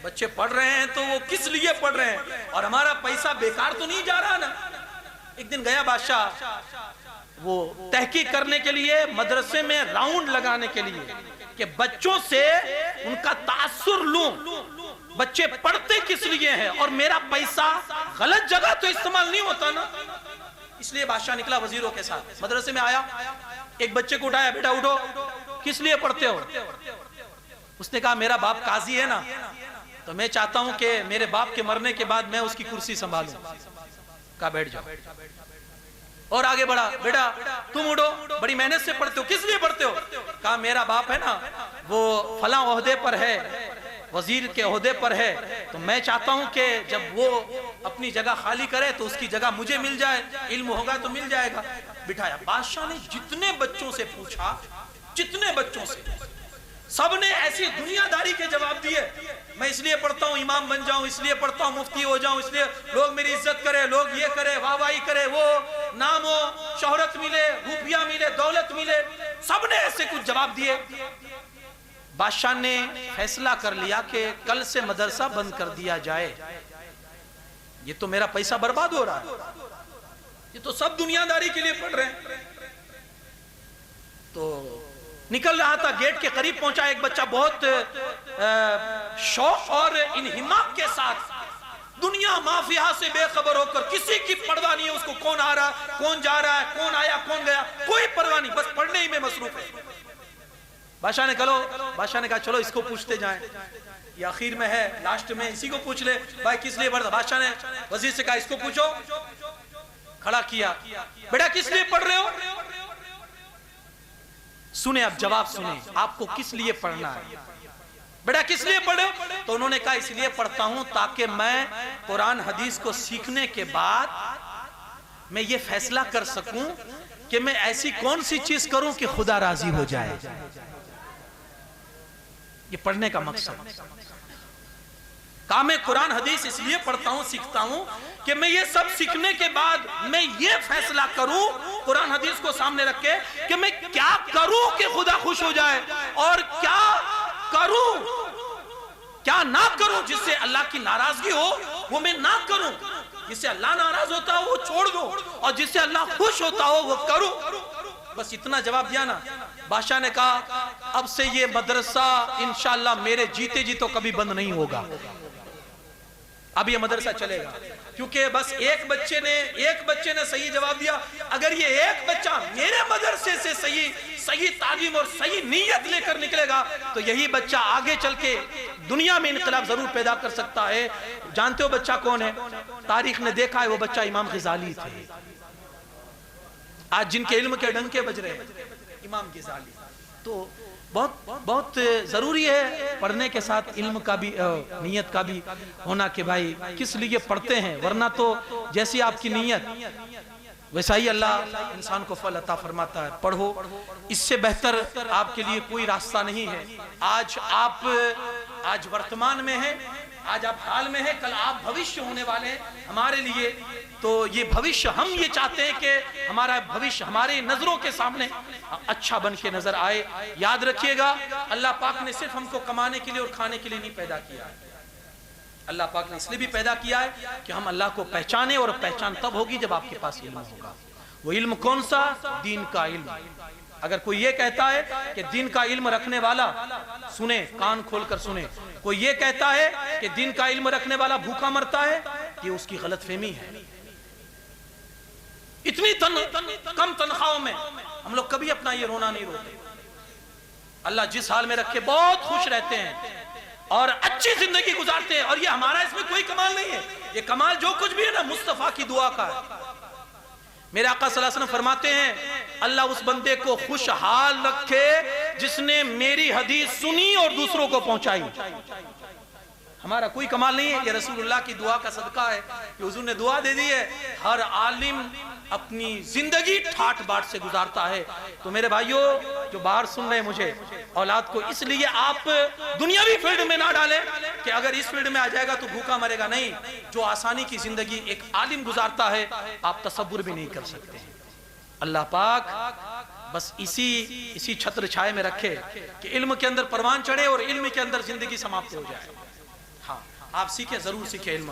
B: بچے پڑھ رہے ہیں تو وہ کس لیے پڑھ رہے ہیں اور ہمارا پیسہ بیکار تو نہیں جا رہا نا۔ ایک دن گیا بادشاہ وہ تحقیق کرنے کے لیے مدرسے میں راؤنڈ لگانے کے لیے کہ بچوں سے ان کا تاثر لوں، بچے پڑھتے کس لیے ہیں اور میرا پیسہ غلط جگہ تو استعمال نہیں ہوتا نا۔ اس لیے بادشاہ نکلا وزیروں کے ساتھ، مدرسے میں آیا، ایک بچے کو اٹھایا، بیٹا اٹھو، کس لیے پڑھتے ہو؟ اس نے کہا میرا باپ قاضی ہے نا، تو میں چاہتا ہوں کہ میرے باپ کے مرنے کے بعد میں اس کی کرسی سنبھالوں۔ کہا بیٹھ جاؤ، اور آگے بڑھا، بیٹا تم اٹھو، بڑی محنت سے پڑھتے ہو، کس لیے پڑھتے ہو؟ کہا میرا باپ ہے نا وہ فلاں عہدے پر ہے، وزیر کے عہدے پر ہے، تو میں چاہتا ہوں کہ جب وہ اپنی جگہ خالی کرے تو اس کی جگہ مجھے مل جائے، علم ہوگا تو مل جائے گا۔ بٹھایا، بادشاہ نے جتنے بچوں سے پوچھا، جتنے بچوں سے، سب نے ایسی دنیا داری کے جواب دیے، میں اس لیے پڑھتا ہوں امام بن جاؤں، اس لیے پڑھتا ہوں مفتی ہو جاؤں، اس لیے لوگ میری عزت کرے، لوگ یہ کرے، واہ واہی کرے، وہ نام ہو، شہرت ملے، روپیہ ملے، دولت ملے، سب نے ایسے کچھ جواب دیے۔ بادشاہ نے فیصلہ کر لیا کہ کل سے مدرسہ بند کر دیا جائے، یہ تو میرا پیسہ برباد ہو رہا ہے، یہ تو سب دنیا داری کے لیے پڑھ رہے ہیں۔ تو نکل رہا تھا، گیٹ کے قریب پہنچا، ایک بچہ بہت شوق اور انہماک کے ساتھ دنیا مافیہ سے بے خبر ہو کر، کسی کی پرواہ نہیں ہے اس کو، کون آ رہا ہے، کون جا رہا ہے، کون آیا کون گیا، کوئی پرواہ نہیں، بس پڑھنے ہی میں مصروف ہے۔ بادشاہ نے کہا چلو اس کو پوچھتے جائیں، یہ آخر میں ہے، لاسٹ میں اسی کو پوچھ لے، بھائی کس لیے پڑھتا؟ بادشاہ نے وزیر سے کہا اس کو پوچھو، کھڑا کیا، بیٹا کس لیے پڑھ رہے ہو؟ سنیں اب جواب سنیں، آپ کو کس لیے پڑھنا ہے؟ بیٹا کس لیے پڑھے ہو؟ تو انہوں نے کہا اس لیے پڑھتا ہوں تاکہ میں قرآن حدیث کو سیکھنے کے بعد میں یہ فیصلہ کر سکوں کہ میں ایسی کون سی چیز کروں کہ خدا راضی ہو جائے۔ یہ پڑھنے کا مقصد کہا میں قرآن حدیث اس لیے پڑھتا ہوں، سیکھتا ہوں کہ میں یہ سب سیکھنے کے بعد میں یہ فیصلہ کروں قرآن حدیث کو سامنے رکھ کے کہ میں کیا کروں کہ خدا خوش ہو جائے، اور کیا کروں کیا نہ کروں جس سے اللہ کی ناراضگی ہو وہ میں نہ کروں، جس سے اللہ ناراض ہوتا ہو وہ چھوڑ دو، اور جس سے اللہ خوش ہوتا ہو وہ کروں۔ بس اتنا جواب دیا نا، بادشاہ نے کہا اب سے یہ مدرسہ انشاءاللہ میرے جیتے جی تو کبھی بند نہیں ہوگا، اب یہ مدرسہ چلے گا، کیونکہ بس ایک بچے نے صحیح جواب دیا۔ اگر یہ ایک بچہ میرے مدرسے سے صحیح تعلیم اور صحیح نیت لے کر نکلے گا تو یہی بچہ آگے چل کے دنیا میں انقلاب ضرور پیدا کر سکتا ہے۔ جانتے ہو بچہ کون ہے؟ تاریخ نے دیکھا ہے، وہ بچہ امام غزالی تھے، آج جن کے علم کے ڈنکے بج رہے ہیں، امام غزالی۔ تو بہت ضروری ہے پڑھنے کے ساتھ علم کا بھی، نیت کا بھی ہونا کہ بھائی کس لیے پڑھتے ہیں، ورنہ تو جیسی آپ کی نیت ویسا ہی اللہ انسان کو پھل عطا فرماتا ہے۔ پڑھو، اس سے بہتر آپ کے لیے کوئی راستہ نہیں ہے۔ آج ورتمان میں ہے، آج آپ حال میں ہیں، کل آپ بھوشیہ ہونے والے ہیں ہمارے لیے، تو یہ بھوشیہ ہم یہ چاہتے ہیں کہ ہمارا بھوشیہ ہمارے نظروں کے سامنے اچھا بن کے نظر آئے۔ یاد رکھیے گا اللہ پاک نے صرف ہم کو کمانے کے لیے اور کھانے کے لیے نہیں پیدا کیا ہے، اللہ پاک نے اس لیے بھی پیدا کیا ہے کہ ہم اللہ کو پہچانے، اور پہچان تب ہوگی جب آپ کے پاس علم ہوگا۔ وہ علم کون سا؟ دین کا علم۔ اگر کوئی یہ کہتا ہے کہ دین کا علم رکھنے والا، سنیں کان کھول کر سنیں، کوئی یہ کہتا ہے کہ دین کا علم رکھنے والا بھوکا مرتا ہے، یہ اس کی غلط فہمی ہے۔ اتنی کم تنخواہوں میں ہم لوگ کبھی اپنا یہ رونا نہیں روتے۔ اللہ جس حال میں رکھے بہت خوش رہتے ہیں اور اچھی زندگی گزارتے ہیں، اور یہ ہمارا اس میں کوئی کمال نہیں ہے، یہ کمال جو کچھ بھی ہے نا مصطفیٰ کی دعا کا ہے۔ میرے آقا صلی اللہ علیہ وسلم فرماتے ہیں اللہ اس بندے کو خوشحال رکھے جس نے میری حدیث سنی اور دوسروں کو پہنچائی۔ ہمارا کوئی کمال نہیں ہے، یہ رسول اللہ کی دعا کا صدقہ ہے کہ حضور نے دعا دے دی ہے۔ ہر عالم اپنی زندگی ٹھاٹ باٹ سے گزارتا ہے۔ تو میرے بھائیوں جو باہر سن رہے ہیں مجھے، اولاد کو اس لیے آپ دنیاوی فیلڈ میں نہ ڈالیں کہ اگر اس فیلڈ میں آ جائے گا تو بھوکا مرے گا، نہیں۔ جو آسانی کی زندگی ایک عالم گزارتا ہے آپ تصور بھی نہیں کر سکتے ہیں۔ اللہ پاک بس اسی چھتر چھائے میں رکھے کہ علم کے اندر پروان چڑھے اور علم کے اندر زندگی سماپت ہو جائے۔ ہاں آپ سیکھیں، ضرور سیکھیں علم۔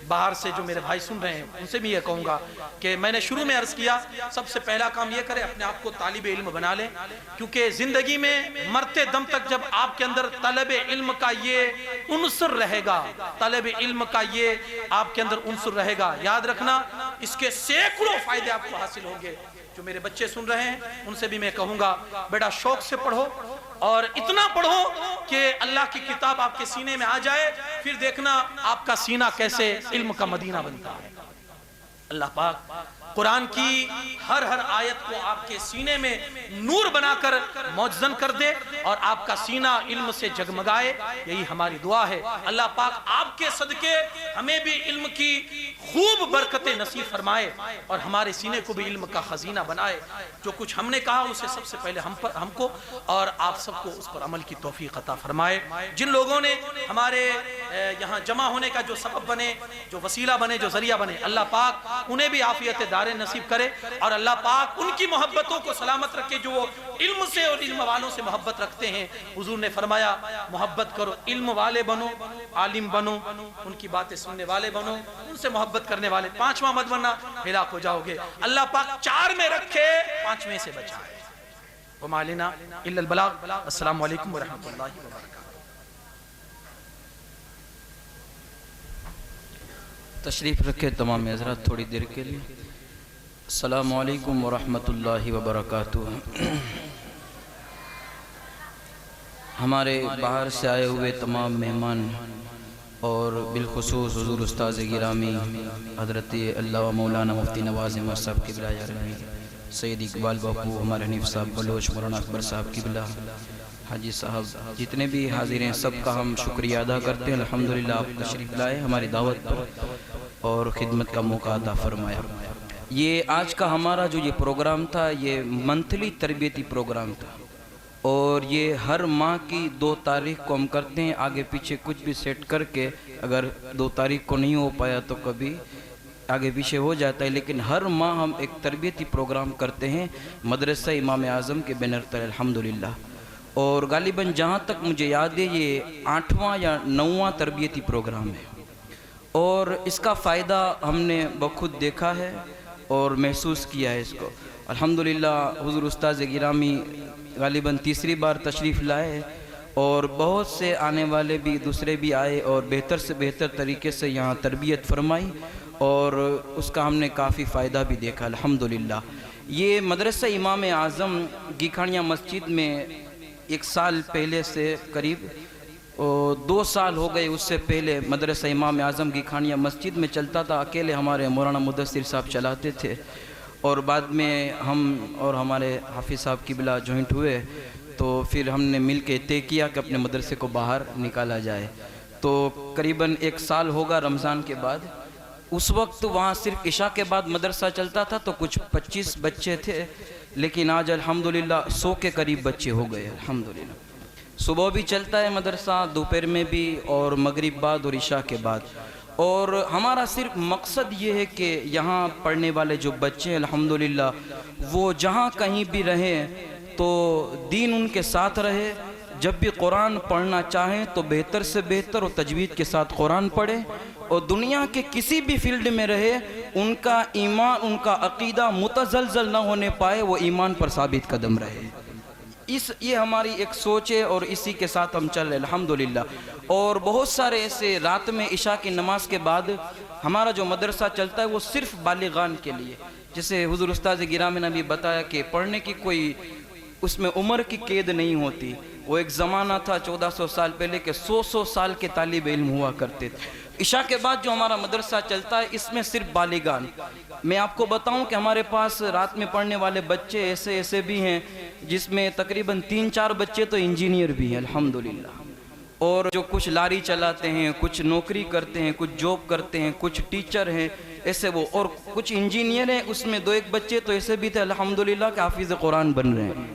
B: باہر سے جو میرے بھائی سن رہے ہیں ان سے بھی یہ کہوں گا کہ میں نے شروع میں عرض کیا، سب سے پہلا کام یہ کرے اپنے آپ کو طالب علم بنا لیں، کیونکہ زندگی میں مرتے دم تک جب آپ کے اندر طلب علم کا یہ عنصر رہے گا، طلب علم کا یہ آپ کے اندر عنصر رہے گا، یاد رکھنا اس کے سینکڑوں فائدے آپ کو حاصل ہوں گے۔ جو میرے بچے سن رہے ہیں ان سے بھی میں کہوں گا بیٹا شوق سے پڑھو، اور اتنا پڑھو کہ اللہ کی کتاب آپ کے سینے میں آ جائے، پھر دیکھنا آپ کا سینہ کیسے علم کا مدینہ بنتا ہے۔ اللہ پاک قرآن کی ہر آیت کو آپ کے سینے میں نور بنا کر معجزن کر دے اور آپ کا سینہ علم سے جگمگائے، یہی ہماری دعا ہے۔ اللہ پاک آپ کے صدقے ہمیں بھی علم کی خوب برکتیں نصیب فرمائے اور ہمارے سینے کو بھی علم کا خزینہ بنائے۔ جو کچھ ہم نے کہا اسے سب سے پہلے ہم کو اور آپ سب کو اس پر عمل کی توفیق عطا فرمائے۔ جن لوگوں نے ہمارے یہاں جمع ہونے کا جو سبب بنے، جو وسیلہ بنے، جو ذریعہ بنے، اللہ پاک انہیں بھی عافیت دارین نصیب کرے، اور اللہ پاک ان کی محبتوں کو سلامت رکھے جو وہ علم سے اور علم والوں سے محبت رکھتے ہیں۔ حضور نے فرمایا محبت کرو، علم والے بنو، عالم بنو، ان کی باتیں سننے والے بنو، ان سے محبت کرنے والے۔ پانچواں مت بننا، ہلاک ہو جاؤ گے۔ اللہ پاک چار میں رکھے، پانچویں سے بچائے۔ وما علینا الا البلاغ۔ السلام علیکم ورحمۃ اللہ وبرکاتہ۔
A: تشریف رکھے تمام حضرات تھوڑی دیر کے لیے۔ السلام علیکم ورحمۃ اللہ وبرکاتہ۔ ہمارے باہر سے آئے ہوئے تمام مہمان اور بالخصوص حضور استاذ گرامی حضرت علامہ مولانا مفتی نواز احمد صاحب قبلہ یارمی، سید اقبال باپو، ہمارے حنیف صاحب بلوچ، مولانا اکبر صاحب قبلہ، حاجی صاحب، جتنے بھی حاضر ہیں سب کا ہم شکریہ ادا کرتے ہیں۔ الحمدللہ آپ تشریف لائے ہماری دعوت پر اور خدمت کا موقع عطا فرمایا۔ یہ آج کا ہمارا جو یہ پروگرام تھا یہ منتھلی تربیتی پروگرام تھا، اور یہ ہر ماہ کی 2 تاریخ کو ہم کرتے ہیں۔ آگے پیچھے کچھ بھی سیٹ کر کے اگر 2 تاریخ کو نہیں ہو پایا تو کبھی آگے پیچھے ہو جاتا ہے، لیکن ہر ماہ ہم ایک تربیتی پروگرام کرتے ہیں مدرسہ امام اعظم کے بینر تلے الحمدللہ۔ اور غالباً جہاں تک مجھے یاد ہے یہ 8واں یا 9واں تربیتی پروگرام ہے، اور اس کا فائدہ ہم نے بخود دیکھا ہے اور محسوس کیا ہے اس کو۔ الحمدللہ حضور استاذ گرامی غالباً تیسری بار تشریف لائے، اور بہت سے آنے والے بھی دوسرے بھی آئے اور بہتر سے بہتر طریقے سے یہاں تربیت فرمائی، اور اس کا ہم نے کافی فائدہ بھی دیکھا الحمدللہ۔ یہ مدرسہ امام اعظم گیکھانیاں مسجد میں 1 سال پہلے سے قریب 2 سال ہو گئے، اس سے پہلے مدرسہ امام اعظم گیکھانیاں مسجد میں چلتا تھا، اکیلے ہمارے مولانا مدثر صاحب چلاتے تھے، اور بعد میں ہم اور ہمارے حافظ صاحب قبلہ جوائنٹ ہوئے تو پھر ہم نے مل کے طے کیا کہ اپنے مدرسے کو باہر نکالا جائے۔ تو قریباً 1 سال ہوگا رمضان کے بعد۔ اس وقت وہاں صرف عشاء کے بعد مدرسہ چلتا تھا تو کچھ 25 بچے تھے، لیکن آج الحمدللہ 100 کے قریب بچے ہو گئے الحمدللہ۔ صبح بھی چلتا ہے مدرسہ، دوپہر میں بھی، اور مغرب بعد اور عشاء کے بعد۔ اور ہمارا صرف مقصد یہ ہے کہ یہاں پڑھنے والے جو بچے ہیں الحمدللہ وہ جہاں کہیں بھی رہیں تو دین ان کے ساتھ رہے، جب بھی قرآن پڑھنا چاہیں تو بہتر سے بہتر اور تجوید کے ساتھ قرآن پڑھیں، اور دنیا کے کسی بھی فیلڈ میں رہے ان کا ایمان، ان کا عقیدہ متزلزل نہ ہونے پائے، وہ ایمان پر ثابت قدم رہے۔
C: یہ ہماری ایک سوچ ہے اور اسی کے ساتھ ہم چل رہے الحمدللہ. اور بہت سارے ایسے رات میں عشاء کی نماز کے بعد ہمارا جو مدرسہ چلتا ہے وہ صرف بالغان کے لیے. جیسے حضور استاذ گرامی نے بھی بتایا کہ پڑھنے کی کوئی اس میں عمر کی قید نہیں ہوتی. وہ ایک زمانہ تھا 1400 سال پہلے کہ 100 سال کے طالب علم ہوا کرتے تھے. عشاء کے بعد جو ہمارا مدرسہ چلتا ہے اس میں صرف بالغان. میں آپ کو بتاؤں کہ ہمارے پاس رات میں پڑھنے والے بچے ایسے بھی ہیں جس میں تقریباً 3-4 بچے تو انجینئر بھی ہیں الحمدللہ. اور جو کچھ لاری چلاتے ہیں, کچھ نوکری کرتے ہیں, کچھ جاب کرتے ہیں, کچھ ٹیچر ہیں ایسے وہ, اور کچھ انجینئر ہیں. اس میں 2-1 بچے تو ایسے بھی تھے الحمدللہ کہ حافظ قرآن بن رہے ہیں.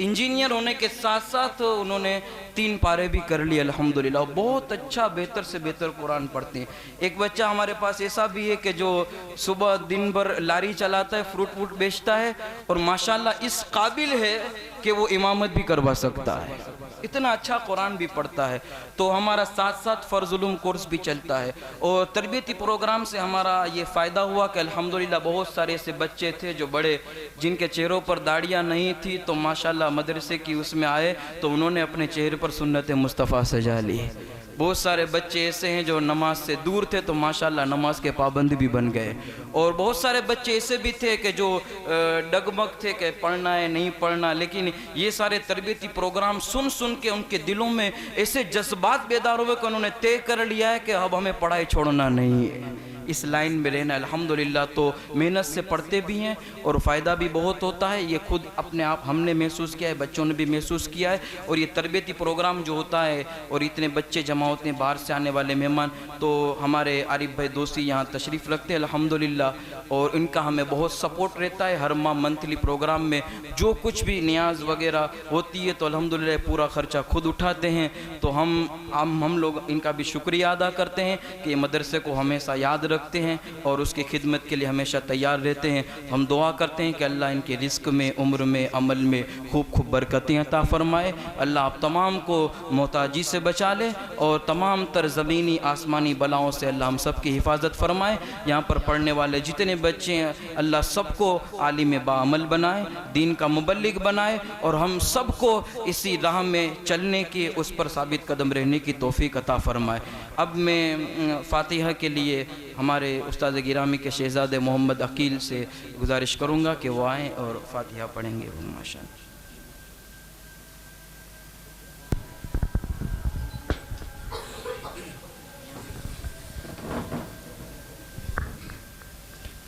C: انجینئر ہونے کے ساتھ ساتھ انہوں نے 3 پارے بھی کر لیے الحمدللہ. بہت اچھا بہتر سے بہتر قرآن پڑھتے ہیں. ایک بچہ ہمارے پاس ایسا بھی ہے کہ جو صبح دن بھر لاری چلاتا ہے, فروٹ ووٹ بیچتا ہے, اور ماشاءاللہ اس قابل ہے کہ وہ امامت بھی کروا سکتا ہے. اتنا اچھا قرآن بھی پڑھتا ہے. تو ہمارا ساتھ ساتھ فرض علوم کورس بھی چلتا ہے. اور تربیتی پروگرام سے ہمارا یہ فائدہ ہوا کہ الحمدللہ بہت سارے ایسے بچے تھے جو بڑے, جن کے چہروں پر داڑیاں نہیں تھی, تو ماشاءاللہ مدرسے کی اس میں آئے تو انہوں نے اپنے چہرے پر سنت مصطفیٰ سجا لی. بہت سارے بچے ایسے ہیں جو نماز سے دور تھے تو ماشاءاللہ نماز کے پابند بھی بن گئے. اور بہت سارے بچے ایسے بھی تھے کہ جو ڈگمگ تھے کہ پڑھنا ہے نہیں پڑھنا, لیکن یہ سارے تربیتی پروگرام سن کے ان کے دلوں میں ایسے جذبات بیدار ہوئے کہ انہوں نے طے کر لیا ہے کہ اب ہمیں پڑھائی چھوڑنا نہیں ہے, اس لائن میں رہنا الحمدللہ. تو محنت سے پڑھتے بھی ہیں اور فائدہ بھی بہت ہوتا ہے. یہ خود اپنے آپ ہم نے محسوس کیا ہے, بچوں نے بھی محسوس کیا ہے. اور یہ تربیتی پروگرام جو ہوتا ہے اور اتنے بچے جمع ہوتے ہیں, باہر سے آنے والے مہمان, تو ہمارے عارف بھائی دوسی یہاں تشریف رکھتے ہیں الحمدللہ, اور ان کا ہمیں بہت سپورٹ رہتا ہے. ہر ماہ منتھلی پروگرام میں جو کچھ بھی نیاز وغیرہ ہوتی ہے تو الحمدللہ پورا خرچہ خود اٹھاتے ہیں. تو ہم لوگ ان کا بھی شکریہ ادا کرتے ہیں کہ مدرسے کو ہمیشہ یاد رکھتے ہیں اور اس کی خدمت کے لیے ہمیشہ تیار رہتے ہیں. ہم دعا کرتے ہیں کہ اللہ ان کے رزق میں, عمر میں, عمل میں خوب برکتیں عطا فرمائے. اللہ آپ تمام کو محتاجی سے بچا لے اور تمام تر زمینی آسمانی بلاؤں سے اللہ ہم سب کی حفاظت فرمائے. یہاں پر پڑھنے والے جتنے بچے ہیں اللہ سب کو عالم باعمل بنائے, دین کا مبلغ بنائے, اور ہم سب کو اسی راہ میں چلنے کی, اس پر ثابت قدم رہنے کی توفیق عطا فرمائے. اب میں فاتحہ کے لیے ہمارے استاد گرامی کے شہزادے محمد عقیل سے گزارش کروں گا کہ وہ آئیں اور فاتحہ پڑھیں گے. ماشاءاللہ.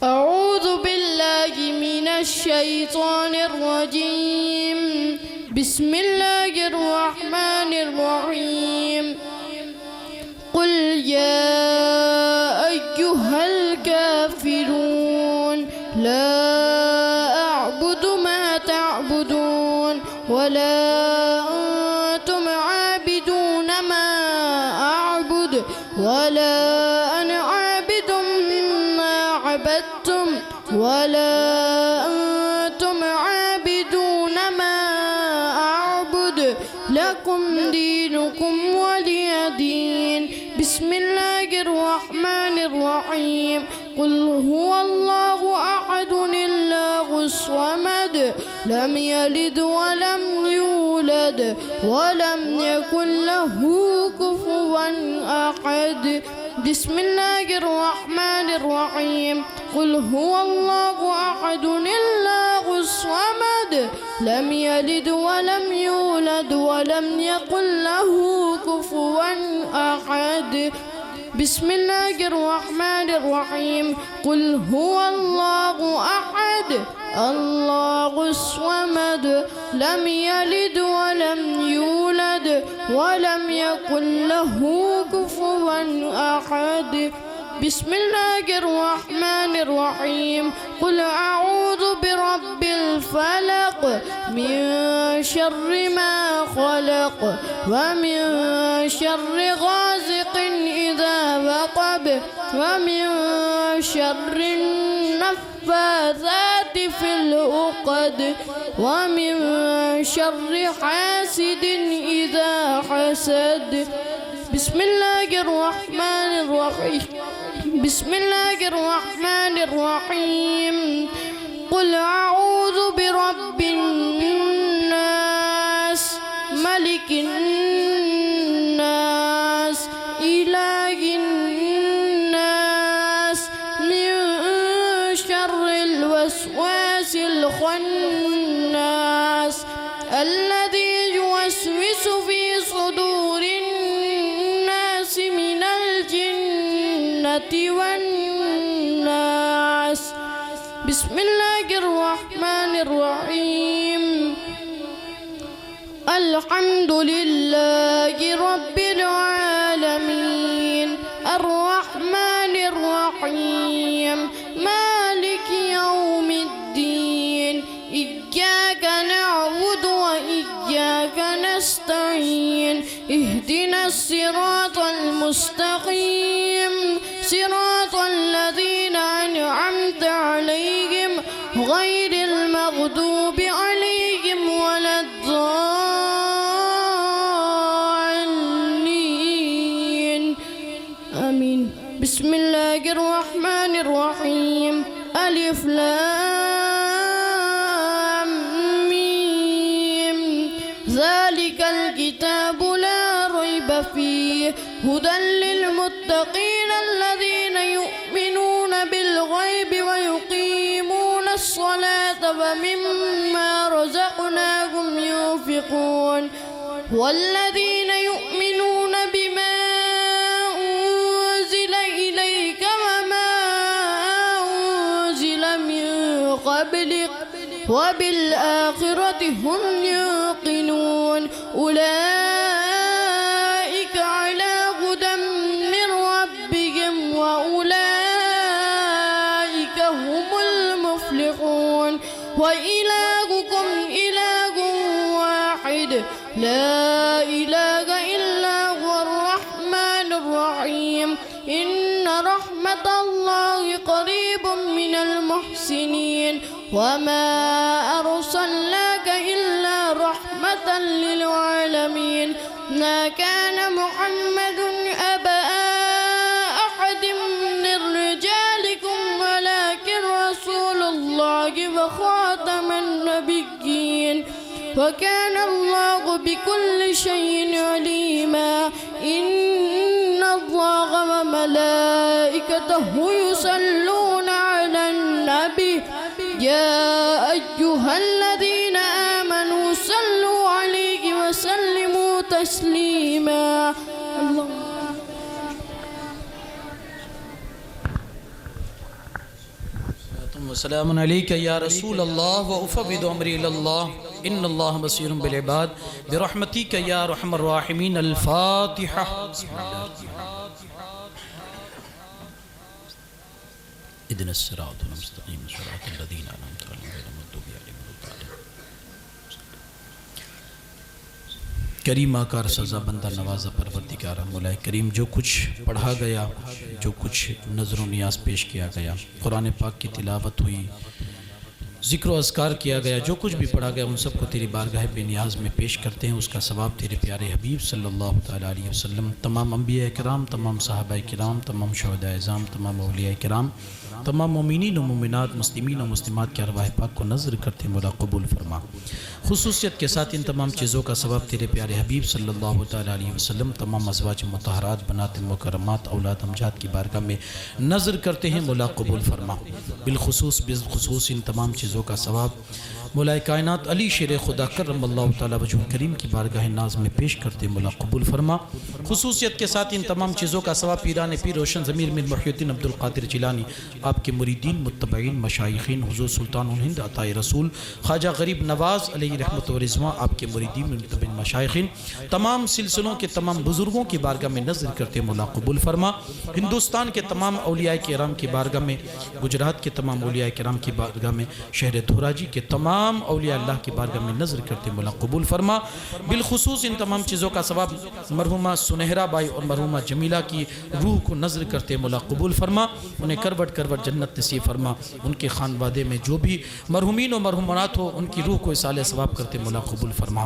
D: أعوذ بالله من الشيطان الرجيم. بسم الله الرحمن الرحيم. قل يا أيها الكافرون لا أعبد ما تعبدون ولا أنتم عابدون ما أعبد ولا أنا عابد ما عبدتم ولا أنتم عابدون ما أعبد لكم دينكم ولي دين. بسم الله الرحمن الرحيم. قل هو الله أحد الله الصمد لم يلد ولم يولد ولم يكن له كفوا أحد. بسم الله الرحمن الرحيم. قل هو الله أحد الله الصمد لم يلد ولم يولد ولم يكن له كفوا أحد. بسم الله الرحمن الرحيم. قل هو الله أحد الله الصمد لم يلد ولم يولد ولم يكن له كفوا أحد. بسم الله الرحمن الرحيم. قل أعوذ برب الفلق من شر ما خلق ومن شر غاسق إذا وقب ومن شر النفاثات في العقد ومن شر حاسد إذا حسد. بسم الله الرحمن الرحيم. بسم الله الرحمن الرحيم. قل أعوذ برب الناس ملك الناس إله الناس من شر الوسواس الخناس الذي يوسوس في صدور الناس من الجنة والناس. بسم الله الرحمن الرحيم. الحمد لله رب العالمين الرحمن الرحيم مالك يوم الدين إياك نعبد وإياك نستعين اهدنا الصراط المستقيم صراط الذين أنعمت عليهم غير المغضوب عليهم ولا الضالين آمين. بسم الله الرحمن الرحيم. ألف لام ميم ذلك الكتاب لا ريب فيه هدى للمتقين الذين يؤمنون بالغيب ويقيمون الصلاة ومما رزقناهم ينفقون والذين يؤمنون بما أنزل إليك وما أنزل من قبلك وبالآخرة هم يوقنون أولئك على هدى من ربهم وأولئك هم المفلحون. وإلهكم إله واحد لا إله إلا هو الرحمن الرحيم. إن رحمة الله قريب من المحسنين وما أرسلناك إلا رحمة للعالمين. ما كان محمد أبا أحد من رجالكم ولكن رسول الله وخاتم النبيين وكان الله بكل شيء عليما. إن الله وملائكته يصلون على النبي يا أيها الذين آمنوا صلوا عليه وسلموا تسليما.
B: وسلام علیک یا رسول اللہ وافوض امری اللہ ان اللہ بصیر بالعباد برحمتک یا ارحم الراحمین. الفاتحہ. اهدنا الصراط المستقیم صراط الذین انعمت علیہم غیر المغضوب علیہم ولا الضالین. کریم آکار سزا بندہ نوازہ پروردگار مولا کریم جو کچھ پڑھا گیا جو کچھ نظر و نیاز پیش کیا گیا قرآن پاک کی تلاوت ہوئی ذکر و اذکار کیا گیا جو کچھ بھی پڑھا گیا ان سب کو تیری بارگاہ بے نیاز میں پیش کرتے ہیں. اس کا ثواب تیرے پیارے حبیب صلی اللہ تعالیٰ علیہ وسلم تمام انبیاء کرام تمام صحابہ کرام تمام شہداء اعظام تمام اولیاء کرام تمام مومنین و مومنات مسلمین و مسلمات کے ارواح پاک کو نظر کرتے مولا قبول فرما. خصوصیت کے ساتھ ان تمام چیزوں کا ثواب تیرے پیارے حبیب صلی اللہ تعالیٰ علیہ وسلم تمام ازواج مطہرات بنات مکرمات اولاد امجاد کی بارگاہ میں نظر کرتے ہیں مولا قبول فرما. بالخصوص ان تمام چیزوں کا ثواب مولا کائنات علی شیر خدا کرم اللہ تعالیٰ وجہ کریم کی بارگاہ ناز میں پیش کرتے مولا قبول فرما. خصوصیت کے ساتھ ان تمام چیزوں کا ثواب پیران پیر روشن ضمیر میر محی الدین عبدالقادر جیلانی آپ کے مریدین متبعین مشائخین حضور سلطان الہند عطائے رسول خواجہ غریب نواز علیہ رحمت و رضوان آپ کے مریدین متبعین مشائخین تمام سلسلوں کے تمام بزرگوں کی بارگاہ میں نظر کرتے مولا قبول فرما. ہندوستان کے تمام اولیاء کرام کی بارگاہ میں گجرات کے تمام اولیاء کرام کی بارگاہ میں شہر دھوراجی کے تمام اولیاء اللہ کی بارگاہ میں نظر کرتے مولا قبول فرما. بالخصوص ان تمام چیزوں کا ثواب مرحومہ سنہرا بائی اور مرحومہ جمیلہ کی روح کو نظر کرتے مولا قبول فرما. انہیں کروٹ کروٹ جنت نصیب فرما. ان کے خانوادے میں جو بھی مرحومین و مرحومات ہو ان کی روح کو اصالِ ثواب ثواب کرتے مولا قبول فرما۔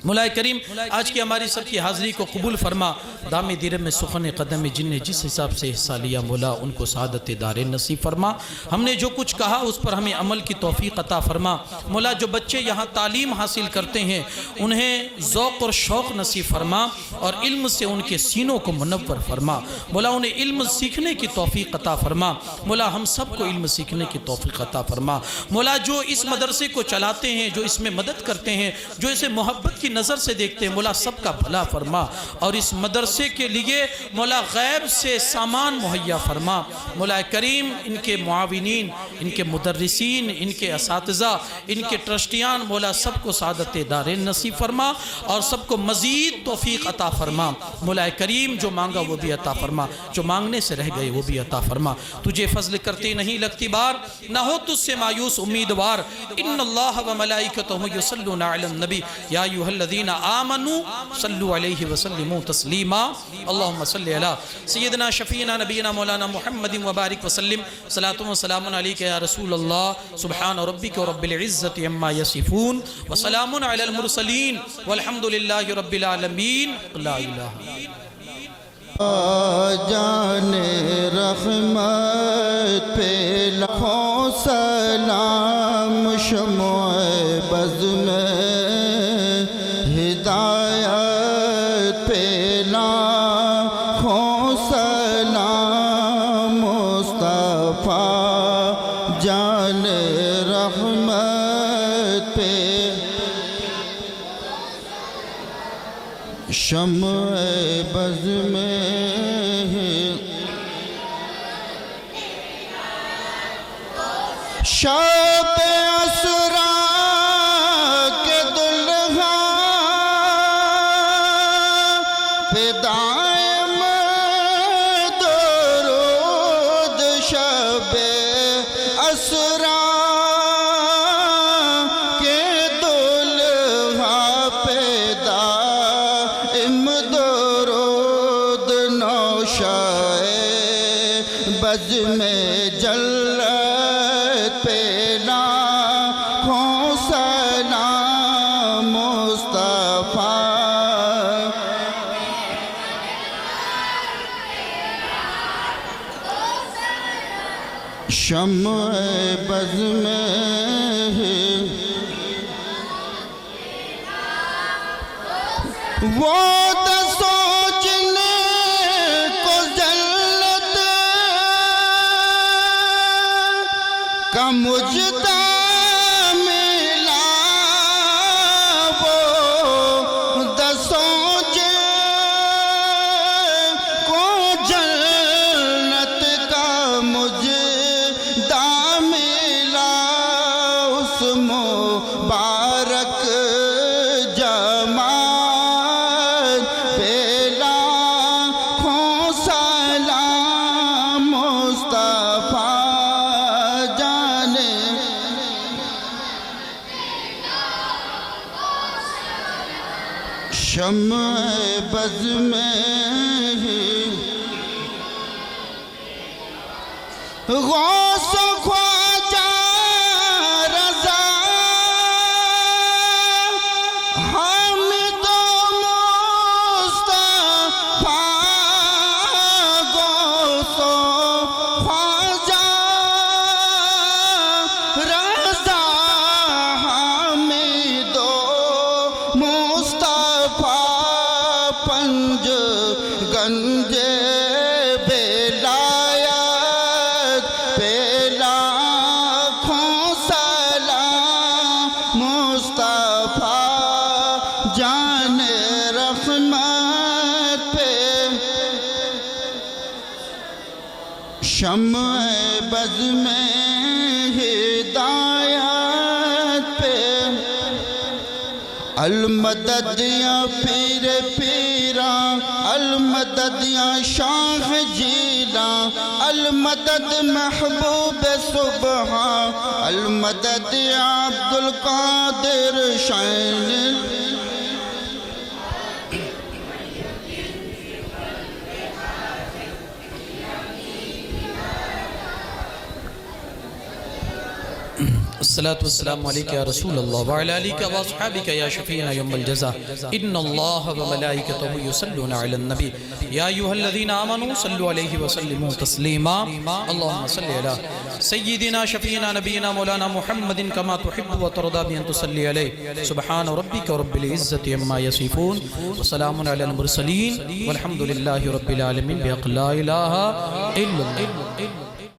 B: مولا کریم آج کی ہماری سب کی حاضری کو قبول فرما، دام دیر میں سخن قدم جن نے جس حساب سے حصہ لیا مولا ان کو سعادت دار نصیب فرما۔ ہم نے جو کچھ کہا اس پر ہمیں عمل کی توفیق عطا فرما۔ مولا جو بچے یہاں تعلیم حاصل کرتے ہیں انہیں ذوق اور شوق نصیب فرما اور علم سے ان کے سینوں کو منور فرما۔ مولا انہیں علم سیکھنے کی توفیق عطا فرما۔ مولا ہم سب کو علم سیکھنے کی توفیق عطا فرما۔ مولا جو اس مدرسے کو چلاتے ہیں، جو اس میں مدد کرتے ہیں، جو اسے محبت کی نظر سے دیکھتے ہیں، مولا سب کا بھلا فرما اور اس مدرسے کے لیے مولا غیب سے سامان مہیا فرما۔ مولا کریم ان کے معاونین، ان کے مدرسین، ان کے اساتذہ، ان کے ٹرسٹیان، مولا سب کو سعادت دارین نصیب فرما اور سب کو مزید توفیق عطا فرما۔ مولا کریم جو مانگا وہ بھی عطا فرما، جو مانگنے سے رہ گئے وہ بھی عطا فرما۔ تجھے فضل کرتے نہیں لگتی بار، نہ ہو تجھ سے مایوس امیدوار۔ ان اللہ و ملائکتہ یصلون علی النبی یا ایھا الذین آمنوا صلوا علیہ وسلموا تسلیما۔ اللہم صلی علی سیدنا شفیعنا نبینا مولانا محمد وبارک وسلم۔ صلاۃ و سلام علیک یا رسول اللہ۔ سبحان ربک رب العزۃ عما یصفون وسلام علی المرسلین والحمد للہ رب العالمین۔ لا الہ
E: جان رحمت پہ لاکھوں سلام، شمع بز میں ہدایت پہ لاکھوں سلام، مصطفیٰ جان رحمت پہ شمع بز میں شب اسرا کے دلہا پہ دائم درود، شب اسرا کے دلہا پہ دائم درود، نوشائے بز میں جلت پہ لاکھوں سلام، مصطفیٰ شمع بز میں وہ سوچنے کو جلت کا مجدہ ملا، وہ سوچنے کو جنت کا مجدہ ملا، اس مبارک جماعت پہ لاکھوں سلام، مصطفیٰ جان شمع بز میں غوث خواجہ رضا حامد مصطفیٰ، غوث خواجہ رضا حامد مصطفیٰ، پنج گنج جان رحمت پہ شمع بز میں ہدایت پہ، المدد یا پیر پیرا، المدد یا شاہ جیلا، المدد محبوب صبحا، المدد یا عبدالقادر شین۔
B: الصلاة والسلام عليك يا رسول الله وعلى آلك وأصحابك يا شفيعنا يوم الجزاء إن الله وملائكته يصلون على النبي يا أيها الذين آمنوا صلوا عليه وسلموا تسليما اللهم صل على سيدنا شفيعنا نبينا مولانا محمد كما تحب وترضى بأن تصلي عليه سبحان ربك رب العزة عما يصفون وسلام على المرسلين والحمد لله رب العالمين بحق لا إله إلا الله.